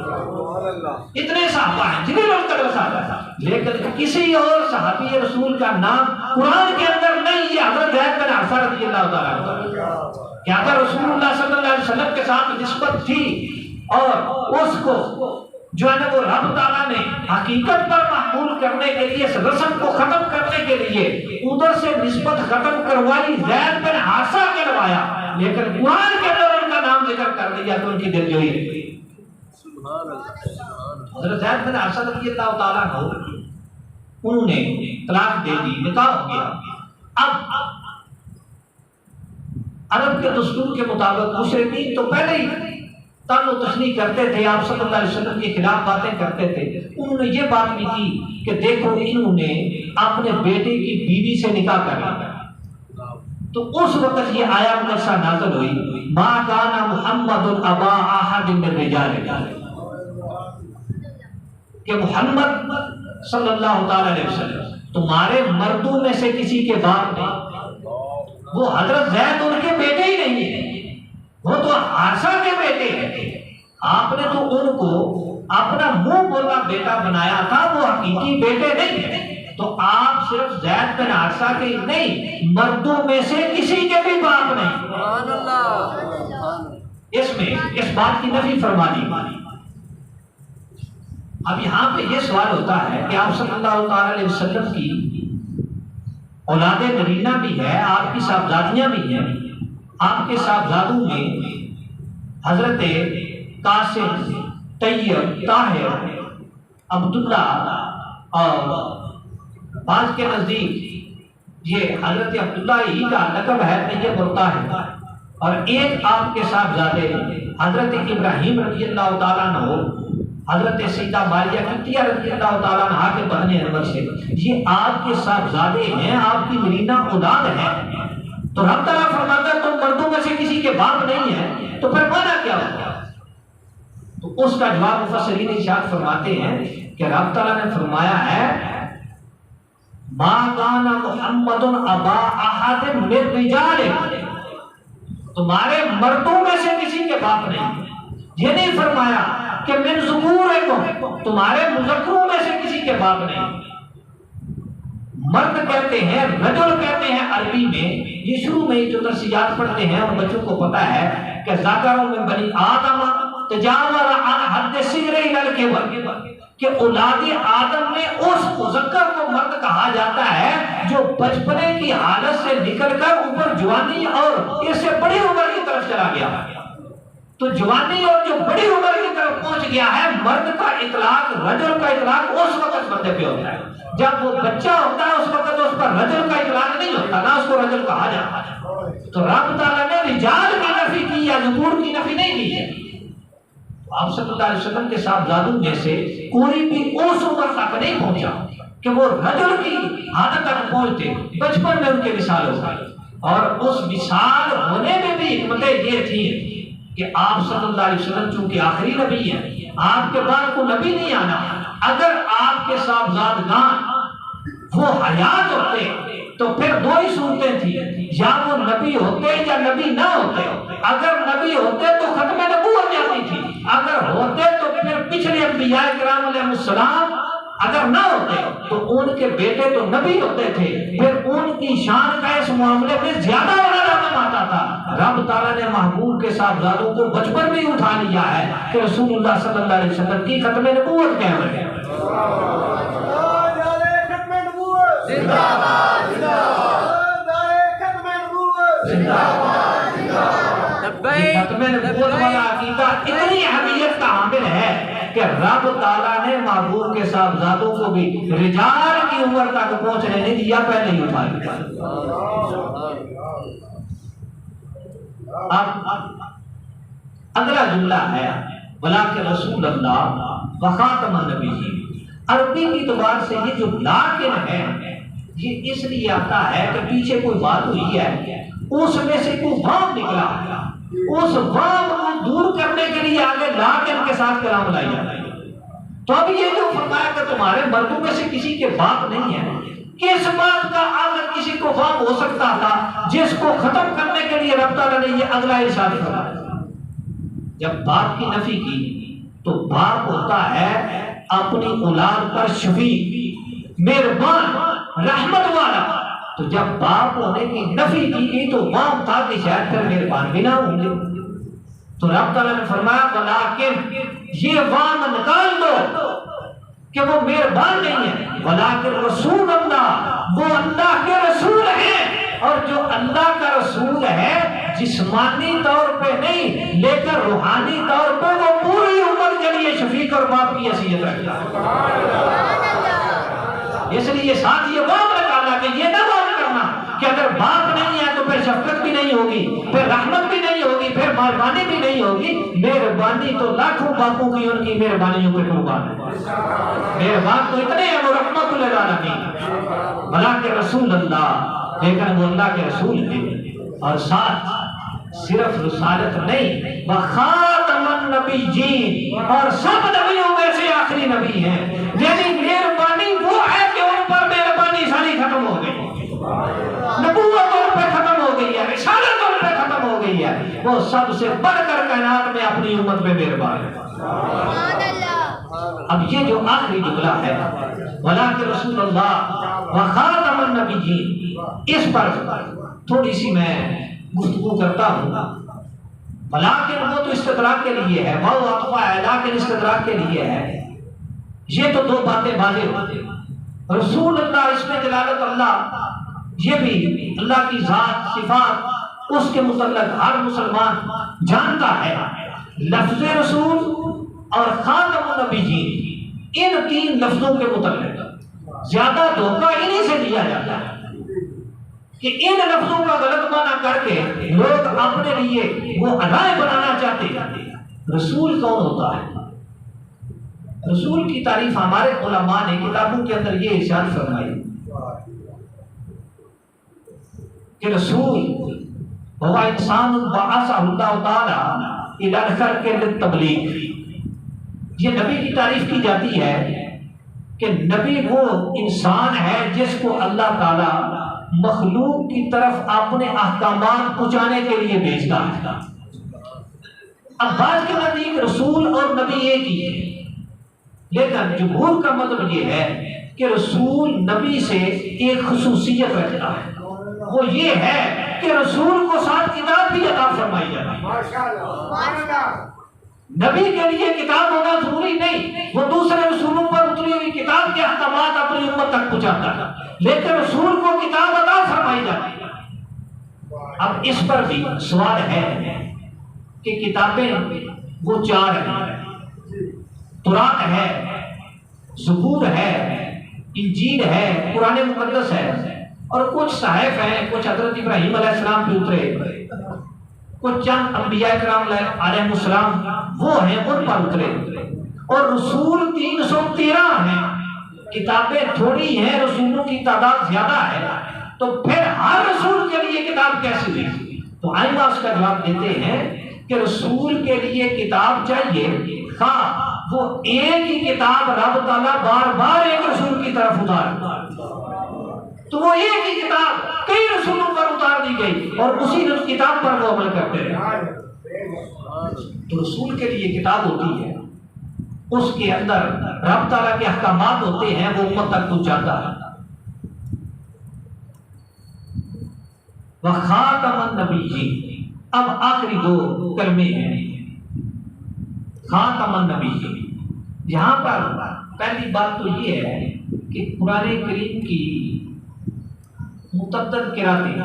اتنے صحابہ ہیں جنہیں لوگ قدر صحابہ ہے، لیکن کسی اور صحابی رسول کا نام قرآن کے اندر نہیں ہے، حضرت زید بن حارثہ رضی اللہ تعالیٰ عنہ۔ کیا اگر رسول اللہ صلی اللہ علیہ وسلم کے ساتھ نسبت تھی اور اس کو جو ہے نا وہ رب تعالیٰ نے حقیقت پر محمول کرنے کے لیے، اس رسم کو ختم کرنے کے لیے ادھر سے نسبت ختم کروائی، زید بن حارثہ کروایا، لیکن قرآن کے اندر ان کا نام ذکر کر دیا تو ان کی دلجوئی ہے۔ حضرت زید بن حارثہ رضی اللہ تعالیٰ عنہ انہوں نے طلاق دے دی، نکاح ہو گیا۔ اب عرب کے دستور کے مطابق مشرکین تو پہلے ہی تن و تشنیع کرتے تھے، آپ صلی اللہ علیہ وسلم کے خلاف باتیں کرتے تھے۔ انہوں نے یہ بات بھی کی کہ دیکھو انہوں نے اپنے بیٹے کی بیوی سے نکاح کر لیا۔ تو اس وقت یہ آیت مقدسہ نازل ہوئی، ما کان محمد ابا احد من الرجال، کہ محمد صلی اللہ تعالی علیہ وسلم تمہارے مردوں میں سے کسی کے باپ نہیں۔ وہ حضرت زید ان کے بیٹے ہی نہیں ہیں، وہ تو حارثہ کے بیٹے ہیں۔ آپ نے تو ان کو اپنا منہ بولا بیٹا بنایا تھا، وہ حقیقی بیٹے نہیں ہیں۔ تو آپ صرف زید بن حارثہ کے نہیں، مردوں میں سے کسی کے بھی باپ نہیں۔ سبحان اللہ۔ اس میں اس بات کی نفی فرما دی۔ اب یہاں پہ یہ سوال ہوتا ہے کہ آپ صلی اللہ تعالی علیہ وسلم کی اولاد نرینہ بھی ہے، آپ کی صاحبزادیاں بھی ہیں۔ آپ کے صاحبزادوں میں حضرت قاسم، طیب، طاہر، عبداللہ، اور بعض کے نزدیک یہ حضرت عبداللہ ہی کا لقب ہے طیب اور طاہر، اور ایک آپ کے صاحبزادے حضرت ابراہیم رضی اللہ تعالیٰ عنہ، حضرت سیدہ ماریہ قبطیہ رضی اللہ تعالیٰ عنہ کے بہن انور سے، یہ آپ کے صاحبزادے ہیں، آپ کی نرینہ اولاد ہیں۔ تو رب تعالیٰ فرماتا ہے تم مردوں میں سے کسی کے باپ نہیں ہیں، تو پھر مانا کیا ہوگا؟ تو اس کا جواب مفسرین ارشاد فرماتے ہیں کہ رب تعالیٰ نے فرمایا ہے ما کان محمد ابا احد من الرجال، تمہارے مردوں میں سے کسی کے باپ نہیں۔ یہ نہیں فرمایا کہ من ذکورکم، تمہارے مذکروں میں سے کسی کے باپ نہیں۔ مرد کہتے ہیں، رجل کہتے ہیں عربی میں، یہ شروع میں جو درسیات پڑھتے ہیں اور بچوں کو پتا ہے کہ ذکر من بنی آدم تجاوز عن حد الصغر الی الکبر، کہ اولاد آدم میں اس مذکر کو مرد کہا جاتا ہے جو بچپنے کی حالت سے نکل کر اوپر جوانی اور اس سے بڑی عمر کی طرف چلا گیا۔ تو جوانی اور جو بڑی عمر کی طرف پہنچ گیا ہے، مرد کا اطلاق، رجل کا اطلاق اس وقت بندے پہ ہوتا ہے۔ جب وہ بچہ ہوتا ہے اس وقت اس پر رجل کا اطلاق نہیں ہوتا، نہ اس کو رجل کہا جاتا ہے۔ تو رب تعالیٰ نے رجال کی نفی کی یا ذکور کی نفی نہیں کی ہے۔ آپ صلی اللہ علیہ وسلم کے صاحبزادوں میں سے کوئی بھی اس عمر تک نہیں پہنچا کہ وہ رجل کی حالت تک پہنچتے، بچپن میں ان کے وصال ہو گئے۔ اور اس وصال ہونے میں بھی حکمتیں یہ تھی کہ آپ صلی اللہ علیہ وسلم چونکہ آخری نبی ہیں، آپ کے بعد کو نبی نہیں آنا۔ اگر آپ کے صاحبزادگان وہ حیات ہوتے تو پھر دو ہی صورتیں تھیں، یا وہ نبی ہوتے یا نبی نہ ہوتے۔ اگر نبی ہوتے تو ختم نبوت جاتی تھی، اگر ہوتے تو پھر پچھلے انبیاء کرام علیہ السلام، اگر نہ ہوتے تو ان کے بیٹے تو نبی ہوتے تھے، پھر ان کی شان کا اس معاملے میں زیادہ بڑا رقم آتا تھا۔ رب تعالیٰ نے محبوب کے صاحبزادوں کو بچپن میں اٹھا لیا ہے کہ رسول اللہ صلی اللہ علیہ وسلم کی ختم نبوت قائم ہے۔ ختم نبوت والا عقیدہ اتنی اہمیت کا حامل ہے کہ رب تعالیٰ نے محبوب کے صاحبزادوں کو بھی رجال کی عمر تک پہنچنے نہیں دیا، پہلے ہی اٹھا لیا۔ اب اگلا جملہ ہے وَلَٰكِن رسول اللہ وَخَاتَمَ النَّبِيِّينَ۔ عربی کی اعتبار سے یہ جو لاکن ہے یہ اس لیے آتا ہے کہ پیچھے کوئی بات ہوئی ہے اس میں سے کوئی وام نکلا، اس وام کو دور کرنے کے لیے آگے لا کے ان کے ساتھ کلام لائی جاتا ہے۔ تو اب یہ جو فرمایا کہ تمہارے مردوں میں سے کسی کے باپ نہیں ہے، کس بات کا اگر کسی کو وام ہو سکتا تھا جس کو ختم کرنے کے لیے رب تعالیٰ نے یہ اگلا ارشاد فرمایا۔ جب باپ کی نفی کی تو باپ ہوتا ہے اپنی اولاد پر شفیق، مہربان، رحمت والا، تو جب باپ ہونے کی نفی کی گئی تو وام تھا کہ شاید پھر مہربان بھی نہ ہوں گے، تو رب تعالیٰ نے فرمایا ولیکن یہ وام نکال دو کہ وہ مہربان نہیں ہے، ولیکن رسول اللہ، وہ اللہ کے رسول ہیں، اور جو اللہ کا رسول ہے جسمانی طور پہ نہیں لیکن روحانی طور پہ وہ پوری عمر کے لیے شفیق اور باپ کی حیثیت رکھتا ہے۔ اس لیے ساتھ یہ وام نکالا کہ یہ نہ وام کرنا کہ اگر باپ نہیں ہے تو پھر شفقت بھی نہیں ہوگی، پھر رحمت بھی نہیں ہوگی، پھر مہربانی بھی نہیں ہوگی۔ مہربانی تو لاکھوں باپوں کی ان کی مہربانیوں پہ قربان ہے، مہربان تو اتنے ہیں وہ رحمت للعالمین، بھلا کہ رسول اللہ، لیکن وہ اللہ کے رسول ہیں، اور ساتھ صرف رسالت نہیں، وخاتم النبیین، اور سب نبیوں میں سے آخری نبی ہیں، یعنی مہربانی وہ ہے کہ ان پر مہربانی ساری ختم ہو گئی، نبوت ان پہ ختم ہو گئی ہے، رسالت ان پہ ختم ہو گئی ہے، وہ سب سے بڑھ کر کائنات میں اپنی امت پہ مہربان ہے۔ اب یہ جو آخری جملہ ہے ولیکن رسول اللہ وخاتم النبیین، اس پر تھوڑی سی میں گفتگو کرتا ہوں۔ ولیکن وہ تو استدراک کے لیے ہے، وہ عطف ہے، لیکن استدراک کے لیے ہے۔ یہ تو دو باتیں واضح ہوتی ہیں، رسول اللہ اس میں دلالت اللہ، یہ بھی اللہ کی ذات صفات اس کے متعلق ہر مسلمان جانتا ہے۔ لفظ رسول اور خاتم النبیین، ان تین لفظوں کے متعلق زیادہ دھوکہ انہی سے دیا جاتا ہے کہ ان لفظوں کا غلط معنی کر کے لوگ اپنے لیے وہ رائے بنانا چاہتے ہیں۔ رسول کون ہوتا ہے؟ رسول کی تعریف ہمارے علماء نے کتابوں کے اندر یہ ارشاد فرمائی کہ رسول وہ انسان بعثہ اللہ تعالی الی الخلق للتبلیغ۔ یہ نبی کی تعریف کی جاتی ہے کہ نبی وہ انسان ہے جس کو اللہ تعالی مخلوق کی طرف اپنے احکامات پہنچانے کے لیے بھیجتا ہے۔ اب بعض کے نزدیک رسول اور نبی ایک ہی ہے، لیکن جمہور کا مطلب یہ ہے کہ رسول نبی سے ایک خصوصیت رکھتا ہے، وہ یہ ہے کہ رسول کو ساتھ کتاب بھی عطا فرمائی جاتی ہے۔ نبی کے لیے کتاب ہونا ضروری نہیں، وہ دوسرے رسولوں پر اتری ہوئی کتاب کے احکامات اپنی امت تک پہنچاتا ہے، لیکن رسول کو کتاب عطا فرمائی جاتی ہے۔ اب اس پر بھی سوال ہے کہ کتابیں وہ چار ہیں، تورات ہے، زبور ہے، انجیل ہے، قرآن مقدس ہے، اور کچھ صحائف ہیں، کچھ حضرت ابراہیم علیہ السلام پہ اترے، کچھ چند انبیاء کرام علیہ السلام وہ ہیں ان پر اترے، اور رسول 313 ہیں۔ کتابیں تھوڑی ہیں، رسولوں کی تعداد زیادہ ہے، تو پھر ہر رسول کے لیے کتاب کیسے ہوئی؟ تو آئمہ اس کا جواب دیتے ہیں کہ رسول کے لیے کتاب چاہیے، ہاں وہ ایک ہی کتاب رب تعالیٰ بار بار ایک رسول کی طرف اتار، تو وہ ایک ہی کتاب کئی رسولوں پر اتار دی گئی اور اسی کتاب پر وہ عمل کرتے رہے۔ تو رسول کے لیے کتاب ہوتی ہے، اس کے اندر رب تعالیٰ کے احکامات ہوتے ہیں، وہ امت تک پہنچاتا ہے۔ وخاتم النبیین، اب آخری دو کلمے ہیں، خاتم النبیین۔ یہاں پر پہلی بات تو یہ ہے کہ قرآن کریم کی متعدد قراتیں،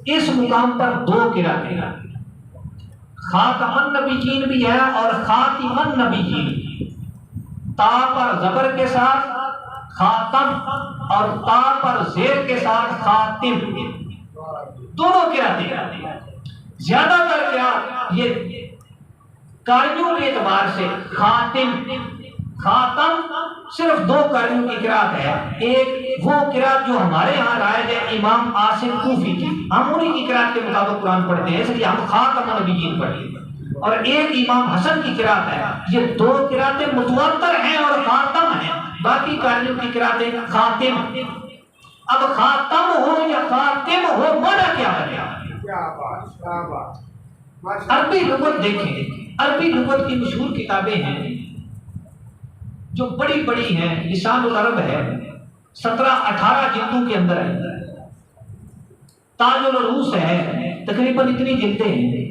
اس مقام پر دو قراتیں، خاتم النبیین بھی ہے اور خاتم النبیین، تا پر زبر کے ساتھ خاتم اور تا پر زیر کے ساتھ خاتم، دونوں قراتیں۔ زیادہ تر قرات یہ قاریوں کے اعتبار سے خاتم خاتم صرف دو قاریوں کی قرات ہے. ایک وہ قرات جو ہمارے ہاں رائج ہے امام عاصم کوفی کی، ہم انہی کی قرات کے مطابق قرآن پڑھتے ہیں، اس لیے ہم خاتم النبیین پڑھتے ہیں. اور ایک امام حسن کی قرات ہے. یہ دو قراتیں متواتر ہیں اور خاتم ہیں، باقی قاریوں کی قراتیں خاتم. اب خاتم ہو یا خاتم ہو مانا کیا ہے؟ عربی لغت دیکھیں، عربی لغت کی مشہور کتابیں ہیں جو بڑی بڑی ہیں. لسان العرب ہے، 17-18 جلدوں کے اندر ہے. تاج العروس ہے، تقریباً اتنی جلدیں ہیں.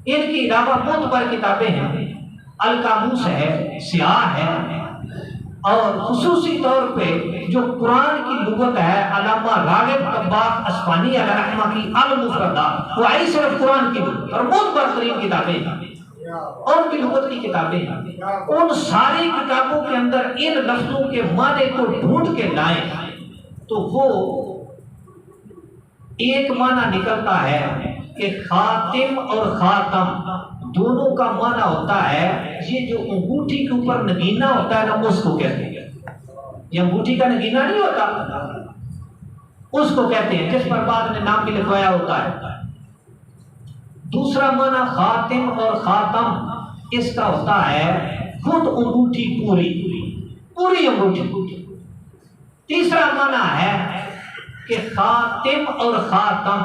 ان کے علاوہ معتبر کتابیں ہیں. القاموس ہے، سیاہ ہے، اور خصوصی طور پہ جو قرآن کی لغت ہے علامہ راغب طباخ اسفانی علیہ رحمہ کی المفردات، وہ آئی صرف قرآن کی لغت اور معتبر ترین کتابیں ہیں. اور بھی لغت کی کتابیں ہیں. ان ساری کتابوں کے اندر ان لفظوں کے معنی کو ڈھونڈ کے لائیں تو وہ ایک معنی نکلتا ہے کہ خاتم اور خاتم دونوں کا معنی ہوتا ہے یہ جو انگوٹھی کے اوپر نگینہ ہوتا ہے نا، اس کو کہتے ہیں. یہ انگوٹھی کا نگینہ نہیں ہوتا، اس کو کہتے ہیں، جس پر بعد نے نام بھی لکھوایا ہوتا ہے. دوسرا معنی خاتم اور خاتم اس کا ہوتا ہے خود انگوٹھی، پوری انگوٹھی. تیسرا معنی ہے کہ خاتم اور خاتم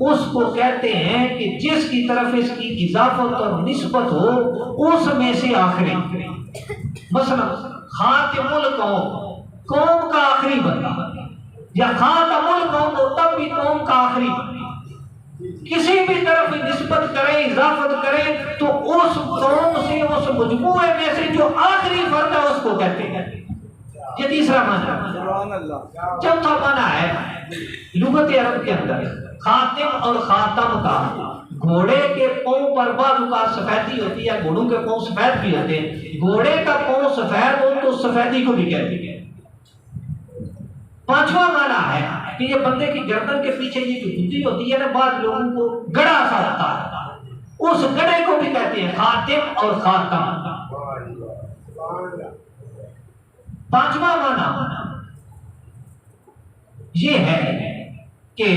اس کو کہتے ہیں کہ جس کی طرف اس کی اضافت اور نسبت ہو اس میں سے آخری. مثلا خاتم القوم، قوم کا آخری بندہ، یا خاتم القوم ہو تب بھی قوم کا آخری. کسی بھی طرف نسبت کریں، اضافت کریں تو اس قوم سے، اس مجموعے میں سے جو آخری فرد ہے اس کو کہتے ہیں. یہ تیسرا معنی ہے. چوتھا معنی ہے لغت عرب کے اندر خاتم اور خاتم کا گھوڑے کے پاؤں پر بعض اوقات سفیدی ہوتی ہے، گھوڑوں کے پاؤں سفید بھی ہوتے ہیں. گھوڑے کا پاؤں سفید ہو تو سفیدی کو بھی کہتے ہیں. پانچواں معنی ہے کہ یہ بندے کی گردن کے پیچھے یہ جو گدی ہوتی ہے نا، بعض لوگوں کو گڑا سا ہوتا ہے، اس گڑے کو بھی کہتے ہیں خاتم اور خاتم. پانچواں معنی یہ ہے کہ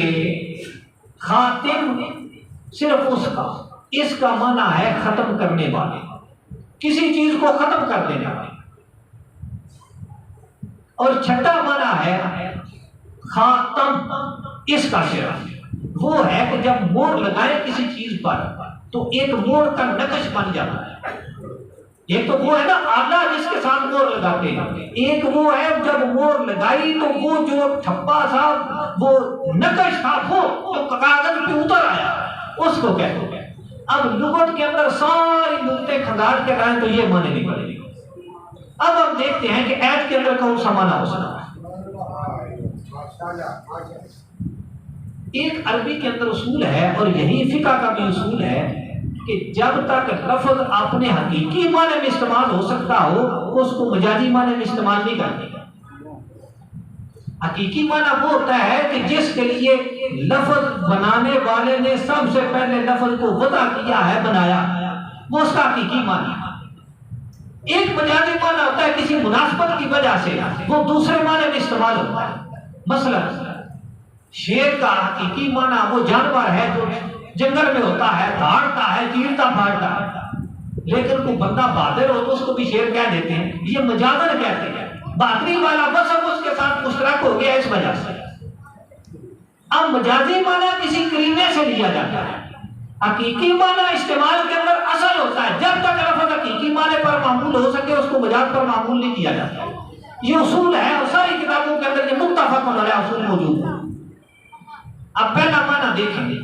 خاتم صرف اس کا معنی ہے ختم کرنے والے، کسی چیز کو ختم کر دینے والے. اور چھٹا معنی ہے خاتم، اس کا صرف وہ ہے کہ جب مور لگائے کسی چیز پر تو ایک مور کا نقش بن جاتا ہے. ایک تو وہ ہے نا آلہ جس کے ساتھ مور لگاتے ہیں، ایک وہ ہے جب مور لگائی تو وہ جو ٹھپا تھا، وہ نقش تھا، وہ جو کاغذ پہ اتر آیا، اس کو کہتے ہیں. اب لغت کے اندر ساری نقطے کھنگال کے لائیں تو یہ معنی نکلے گی. اب ہم دیکھتے ہیں کہ ایت کے اندر کون سا معنی ہو سکتا ہے. ایک عربی کے اندر اصول ہے اور یہی فقہ کا بھی اصول ہے کہ جب تک لفظ اپنے حقیقی معنی میں استعمال ہو سکتا ہو اس کو مجازی معنی میں استعمال نہیں کرتے. حقیقی معنی وہ ہوتا ہے کہ جس کے لیے لفظ بنانے والے نے سب سے پہلے لفظ کو وضع کیا ہے، بنایا، وہ اس کا حقیقی معنی. ایک مجازی معنی ہوتا ہے کسی مناسبت کی وجہ سے وہ دوسرے معنی میں استعمال ہوتا ہے. مثلا شیر کا حقیقی معنی وہ جانور ہے جو جنگل میں ہوتا ہے، دھاڑتا ہے، چیرتا پھاڑتا ہے. لیکن کوئی بندہ بہادر ہو تو اس کو بھی شیر کہہ دیتے ہیں، یہ مجازن کہتے ہیں. بہادری والا وصف اس کے ساتھ مشترک ہو گیا اس وجہ سے. اب مجازی معنی کسی کرینے سے لیا جاتا ہے، حقیقی معنی استعمال کے اندر اصل ہوتا ہے. جب تک لفظ حقیقی معنی پر معمول ہو سکے اس کو مجاز پر معمول نہیں کیا جاتا. یہ اصول ہے اور ساری کتابوں کے اندر یہ متفق علیہ اصول موجود ہے. اب پہلا معنی دیکھیں گے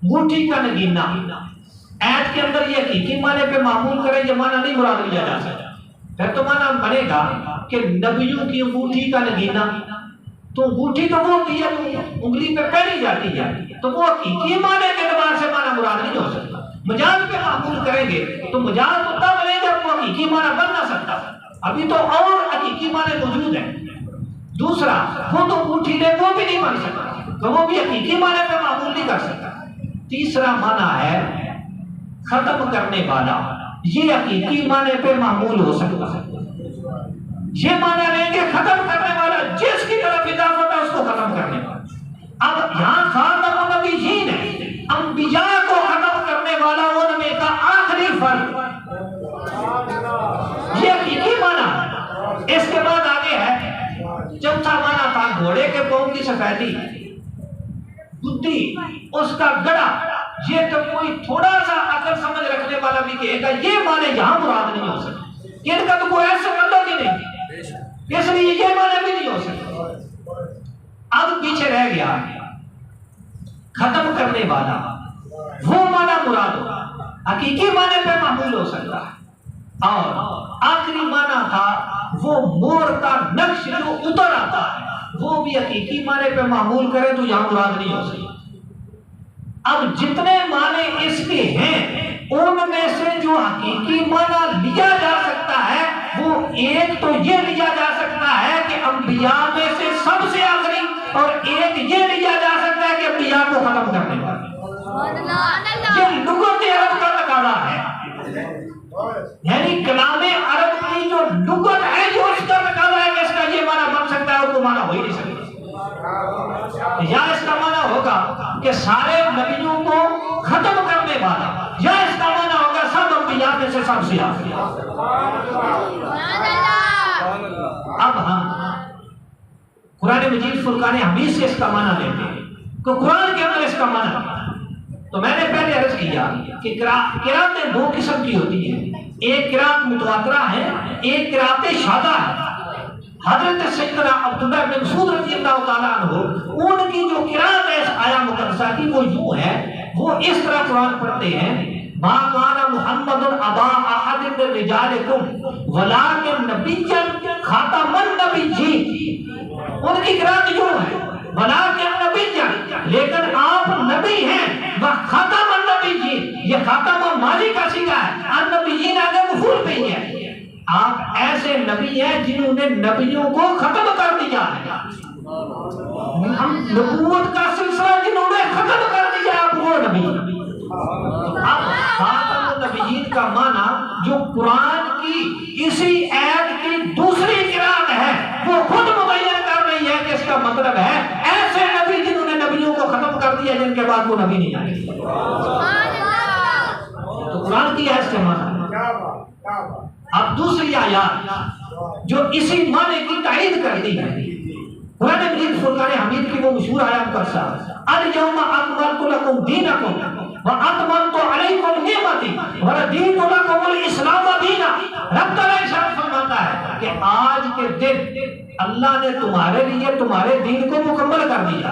انگوٹھی کا نگینہ. ایت کے اندر یہ حقیقی معنی پہ معمول کرے یہ معنی نہیں مراد لیا جا سکتا. پھر تو معنی بنے گا کہ نبیوں کی انگوٹھی کا نگینہ، تو انگوٹھی تو وہ ہوتی ہے انگلی پہ پہنی جاتی ہے، تو وہ حقیقی معنی کے اعتبار سے معنی مراد نہیں ہو سکتا. مجاز پہ معمول کریں گے تو مجاز تو تب بنے گا وہ حقیقی معنی بن نہ سکتا. ابھی تو اور حقیقی معنی موجود ہیں. دوسرا وہ تو انگوٹھی لے وہ بھی نہیں بن سکتا تو وہ بھی حقیقی معنی پہ معمول نہیں کر سکتا. تیسرا معنی ہے ختم کرنے والا، یہ حقیقی معنی پہ معمول ہو سکتا ہے. یہ معنی لیں گے ختم کرنے والا، جس کی طرف اضافت ہے اس کو ختم کرنے والا. اب یہاں خاتم النبیین ہے، انبیاء کو ختم کرنے والا، ان میں کا آخری فرد. یہ حقیقی معنی. اس کے بعد آگے ہے چوتھا معنی تھا گھوڑے کے پاؤں کی سفیدی، بدھی اس کا گڑا. یہ تو کوئی تھوڑا سا عقل سمجھ رکھنے والا بھی کہے گا یہ معنی یہاں مراد نہیں ہو سکتا، کہ ان کا تو کوئی ایسا مطلب ہی نہیں، اس لیے یہ معنی بھی نہیں ہو سکتا. اب پیچھے رہ گیا ختم کرنے والا، وہ معنی مراد ہوگا، حقیقی معنی پہ معمول ہو سکتا ہے. اور آخری معنی تھا وہ مور کا نقش جو اتر آتا ہے، وہ بھی حقیقی معنی پہ معمول کرے تو یہاں مراد نہیں ہو سکتا. اب جتنے معنی اس کے ہیں ان میں سے جو حقیقی معنی لیا جا سکتا ہے وہ ایک تو یہ لیا جا سکتا ہے کہ انبیاء میں سے سب سے آخری، اور ایک یہ لیا جا سکتا ہے کہ انبیاء کو ختم کرنے والا. یہ لغت عرب کا تقاضا ہے، یعنی کلام عرب کی جو لغت ہے جو اس کا تقاضا ہے کہ اس کا یہ معنی بن سکتا ہے اور وہ معنی ہو ہی نہیں سکتا. یا اس کا معنی ہوگا کہ سارے نبیوں کو ختم کرنے والا، یا اس کا معنی ہوگا سب انبیاء میں سے سب سے آخری. اب ہم قرآن مجید فرقان حمید سے اس کا معنی لیتے ہیں کہ قرآن کے اندر اس کا معنی. تو میں نے پہلے عرض کیا کہ قراتیں دو قسم کی ہوتی ہیں، ایک قرات متواترہ ہے، ایک قرات شاذہ ہے. حضرت سیدنا عبداللہ بن مسعود رضی اللہ تعالیٰ عنہ ان کی جو قرات ہے اس آیہ مقدسہ کی وہ یوں ہے، وہ اس طرح قرآن پڑھتے ہیں ما کان محمد ابا احد من رجالکم ولکن نبیا خاتم النبیین. ان کی قرات یوں ہے ولکن نبیا، لیکن آپ نبی ہیں، وہ خاتم النبیین. یہ خاتم ماضی کا صیغہ ہے، النبیین آگے مفعول بھی ہے. آپ ایسے نبی ہیں جنہوں نے نبیوں کو ختم کر دیا ہے. ہم نبوت کا سلسلہ جنہوں نے ختم کر دیا آپ وہ نبی. اب خاتم النبیین کا معنی جو قرآن کی اسی آیت کی دوسری قرات ہے وہ خود مبین کر رہی ہے کہ اس کا مطلب ہے ایسے نبی جنہوں نے نبیوں کو ختم کر دیا جن کے بعد وہ نبی نہیں آئے. تو قرآن کی ہے اس کے معنی. اب دوسری آیات جو اسی معنی کی تائید کرتی ہے، قرآن مجید فرقان حمید کی وہ مشہور آیات کا ساتھ الیوم اکملت لکم دینکم واتممت علیکم نعمتی ورضیت لکم الاسلام دینا. رب تعالیٰ ارشاد فرماتا ہے کہ آج کے دن اللہ نے تمہارے لیے تمہارے دین کو مکمل کر دیا،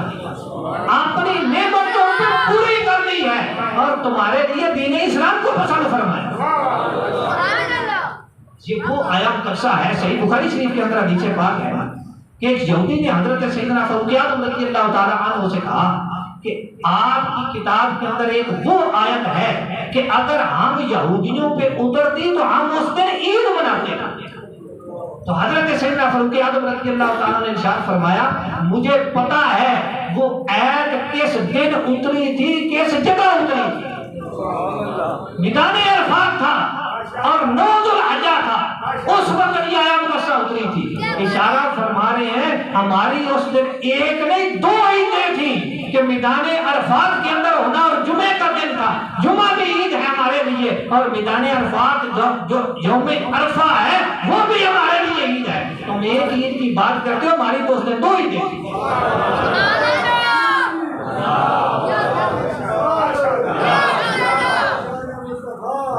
اپنی نعمتوں کو پوری کر دی ہے اور تمہارے لیے دین اسلام کو پسند فرمایا. یہ وہ آیات قصہ ہے صحیح بخاری شریف کے اندر حدیث پاک ہے کہ ایک یہودی نے حضرت سیدنا فاروق اعظم رضی اللہ تعالیٰ عنہ سے کہا کہ آپ کی کتاب کے اندر ایک وہ آیت ہے کہ اگر ہم یہودیوں پہ اترتی تو ہم اس دن عید مناتے ہیں. تو حضرت سیدنا فاروق اعظم رضی اللہ تعالیٰ نے ارشاد فرمایا مجھے پتا ہے وہ آیت کس دن اتری تھی، کس جگہ اتری تھی. میدان عرفات تھا اور 9 ذوالحجہ تھا، اس وقت یہ آیت قصہ اتری تھی. اشارہ فرما رہے ہیں ہماری اس دن ایک نہیں 2 عیدیں تھیں کہ میدان عرفات کے اندر ہونا، اور جمعے کا دن تھا. جمعہ بھی عید ہے ہمارے لیے اور میدان عرفات جو یوم عرفہ ہے وہ بھی ہمارے لیے عید ہے. تم ایک عید کی بات کرتے ہو، ہماری تو اس دن 2 عیدیں تھیں.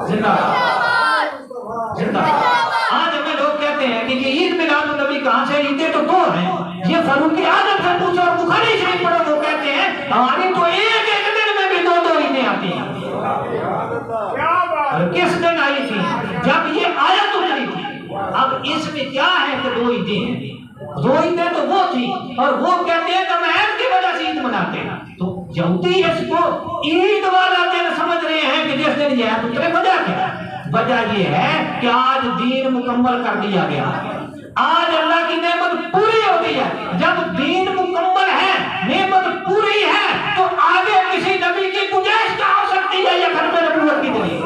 زندہ زندہ. آج ہمیں لوگ کہتے ہیں کہ یہ عید میلاد النبی کہاں سے؟ عیدیں تو 2 ہیں. یہ فاروق اعظم سے پوچھو اور بخاری شریف پڑھو، وہ کہتے ہیں ہماری تو ایک دن میں بھی 2 عیدیں آتی ہیں. اور کس دن آئی تھی؟ جب یہ آیت اتری تھی. اب اس میں کیا ہے کہ 2 عیدیں ہیں؟ 2 عیدیں تو وہ تھی اور وہ کہتے ہیں کہ ہم عید کی وجہ سے عید مناتے ہیں. تو یہودی اس کو عید والا دن سمجھ رہے ہیں کہ جس دن یہ آیت اترے. وجہ کیا ہے؟ وجہ یہ ہے کہ آج دین مکمل کر دیا گیا، آج اللہ کی نعمت پوری ہو گئی ہے. جب دین مکمل ہے، نعمت پوری ہے، تو آگے کسی نبی کی گنجائش کیا ہو سکتی ہے؟ یہ ختم نبوت کی دلیل.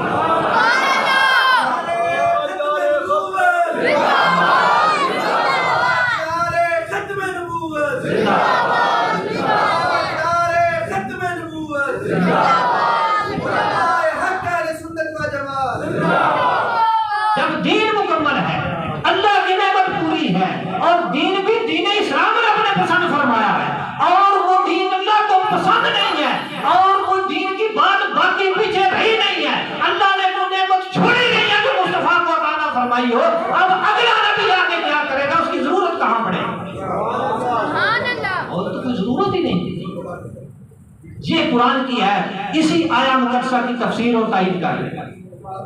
کہاں پڑے؟ اور تو کوئی ضرورت ہی نہیں. یہ قرآن کی ہے. اسی آیا مقدسہ کی تفسیر اور تائید کر لے.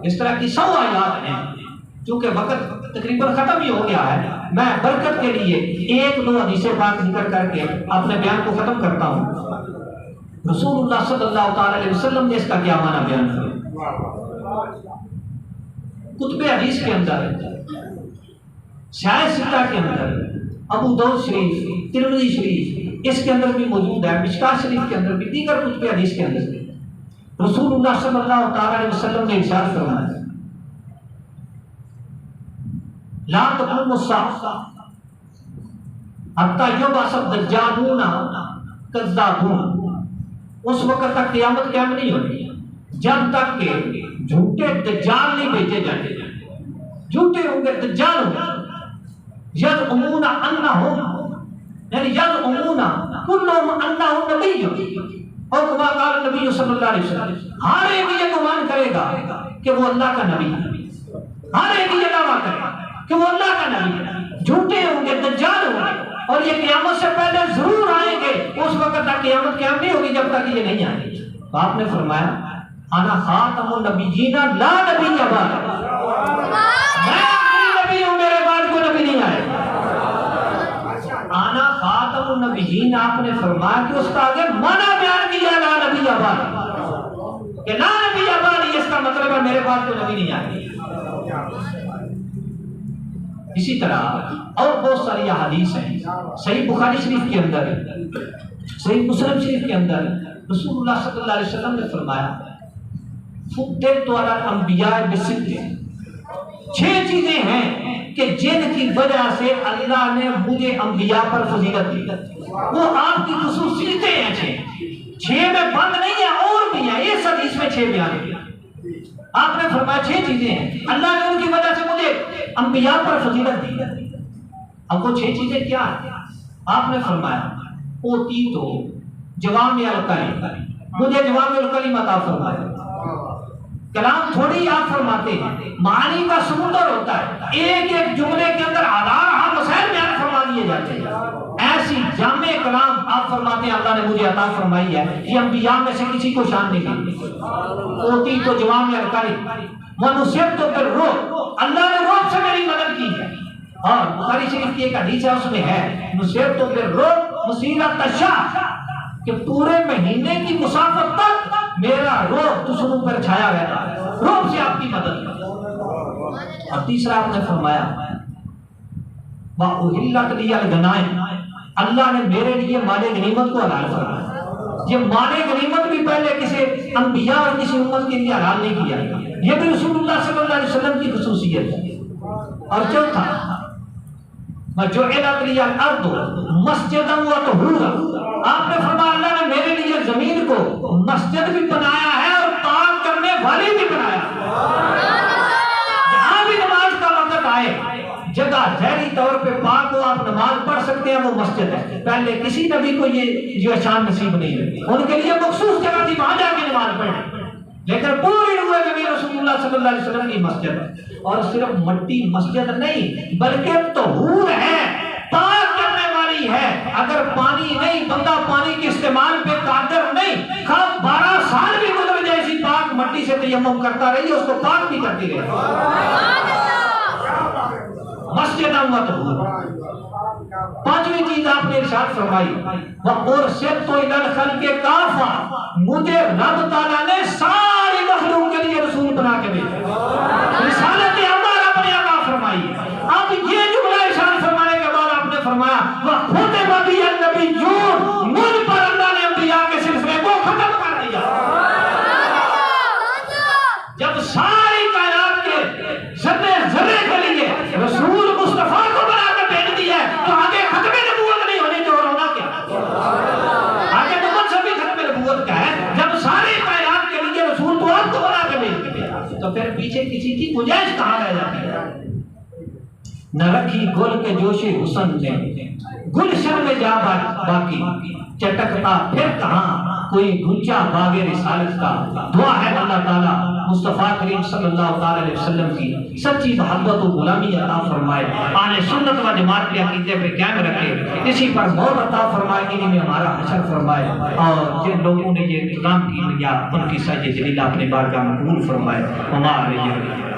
اس طرح کی 100 آیات ہیں. چونکہ وقت تقریباً ختم ہی ہو گیا ہے، میں برکت کے لیے 1-2 حدیث پاک ذکر کر کے اپنے بیان کو ختم کرتا ہوں. رسول اللہ صلی اللہ تعالی علیہ وسلم نے اس کا کیا معنی بیان کیا. کتب حدیث کے اندر، شاہ ستہ کے اندر، ابو داؤد شریف، ترمذی شریف اس کے اندر بھی موجود ہے، مشکاۃ شریف کے اندر بھی، دیگر کتب حدیث کے اندر بھی رسول اللہ صلی اللہ تعالی علیہ وسلم نے ارشاد فرمایا لا تقوم الساعة حتى يبعث الدجالون كذابون. اس وقت تک قیامت قائم نہیں ہونی جب تک کہ جھوٹے دجال نہیں بھیجے جائیں. جھوٹے ہوں گے، دجال ہوں گے. یزعمون انہم، یعنی یزعمون کلہم انہم نبی، اور کما قال نبی صلی اللہ علیہ وسلم، ہر ایک یہ گمان کرے گا کہ وہ اللہ کا نبی ہے. ہر ایک یہ دعویٰ کرے گا کہ وہ اللہ کا نبی ہے. جھوٹے ہوں گے، دجال ہوں گے، اور یہ قیامت سے پہلے ضرور آئیں گے. اس وقت تک قیامت قیام نہیں ہوگی جب تک یہ نہیں آئیں گے. تو آپ نے فرمایا انا خاتم النبیین لا نبی بعد، میں آخری نبی ہوں، میرے بعد کوئی نبی نہیں آئے. انا خاتم النبیین، آپ نے فرمایا کہ اس کا آگے معنی بیان کیا لا نبی بعد، کہ لا نبی بعد اس کا مطلب ہے میرے بعد کوئی نبی نہیں آئے. اسی طرح اور بہت ساری حدیث ہیں. صحیح بخاری شریف کے اندر، صحیح مسلم شریف کے اندر رسول اللہ صلی اللہ علیہ وسلم نے فرمایا فضلت علی الانبیاء بست، 6 چیزیں ہیں کہ جن کی وجہ سے اللہ نے مجھے انبیاء پر فضیلت دی. وہ آپ کی خصوصیتیں ہیں. 6 میں بند نہیں ہے، اور بھی ہیں. اس حدیث میں 6 بیان کیا. آپ نے فرمایا 6 چیزیں ہیں اللہ نے ان کی وجہ سے مجھے انبیاء پر فضیلت دی. اب وہ 6 چیزیں کیا ہیں؟ آپ نے فرمایا اوتی تو جوامع الکلم، مجھے جوامع الکلم عطا فرمایا. کلام تھوڑی آپ فرماتے ہیں، معانی کا سمندر ہوتا ہے. ایک ایک جملے کے اندر ہزار مسائل بیان فرما دیے جاتے ہیں. ایسی جامع کلام آپ فرماتے ہیں اللہ نے مجھے عطا فرمائی ہے. یہ انبیاء میں سے کسی کو شان نہیں ملی. اوتی تو جوامع الکلم ونصرت بالرعب، اللہ نے رعب سے میری مدد کی ہے. اور بخاری شریف کی ایک حدیث ہے، اس میں ہے نصرت بالرعب مسیرۃ الشہر، کہ پورے مہینے کی مسافت تک میرا رعب دشمنوں پر چھایا رہتا ہے. رعب سے آپ کی مدد ہے. اور تیسرا آپ نے فرمایا وَأُحِلَّتْ لِيَ الْغَنَائِمُ، اللہ نے میرے لیے مال غنیمت کو حلال فرمایا. یہ مال غنیمت بھی پہلے کسی انبیاء اور کسی امت کے لیے حلال نہیں کیا. یہ بھی رسول اللہ صلی اللہ علیہ وسلم کی خصوصیت ہے. اور چوتھا وَجُعِلَتْ لِيَ الْأَرْضُ مَسْجِدًا وَطَهُورًا، آپ نے فرمایا اللہ نے میرے لیے زمین کو مسجد بھی بنایا ہے اور پاک کرنے والی بھی بنایا. جہاں بھی نماز کا وقت آئے، جگہ ظاہری طور پہ پاک ہو، آپ نماز پڑھ سکتے ہیں، وہ مسجد ہے. پہلے کسی نبی کو یہ شان نصیب نہیں ہوئی. ان کے لیے مخصوص جگہ تھی، وہاں جا کے نماز پڑھیں. لیکن پوری روح زمین رسول اللہ صلی اللہ علیہ وسلم کی مسجد ہے. اور صرف مٹی مسجد نہیں بلکہ طہور ہے، پاک کرنے والی ہے. اگر پانی نہیں، بندہ پانی کے استعمال پہ قادر نہیں، 12 سال بھی گزر جائے اسی پاک مٹی سے تیمم کرتا رہی، اس کو پاک بھی کرتی رہے. مسجد وطہور. 5ویں چیز آپ نے ارشاد فرمائی وَأُرْسِلْتُ إِلَى الْخَلْقِ كَافَّةً، مجھے رب تعالیٰ نے ساری مخلوق کے لیے رسول بنا کے بھیجا. رسالت عامہ رب نے عطا فرمائی. اب یہ جملہ ارشاد فرمانے کے بعد آپ نے فرمایا وَخُتِمَ بِيَ النَّبِيُّونَ، مجھ پر اللہ نے انبیاء کے سلسلے کو ختم کر دیا. جب ساری کائنات کے ذرے ذرے کے لیے رسول مصطفیٰ کو بنا کے بھیج دیا ہے، تو آگے ختم نبوت نہیں ہونی، تو ہونا کیا؟ آگے نبوت سے بھی ختم نبوت کا ہے. جب ساری کائنات کے لیے رسول تو آپ کو بنا کے بھیج دیا، تو پھر پیچھے کسی کی گنجائش کہاں رہ جاتی ہے؟ نہ رکھی گل کے جوش حسن نے گلشن میں جا باقی، چٹکتا پھر کہاں کوئی گنچا باغ رسالت کا دعا ہے اللہ تعالیٰ مصطفیٰ کریم صلی اللہ تعالیٰ علیہ وسلم کی سچی محبت و غلامی عطا فرمائے، اہل سنت و جماعت کے عقیدے پہ قائم رکھے، اسی پر موت عطا فرمائے، انہی میں ہمارا حشر فرمائے، اور جن لوگوں نے یہ انتظام کی یا ان کی سجدہ جلیلہ اپنے بارگاہ میں قبول فرمائے۔ ہمارے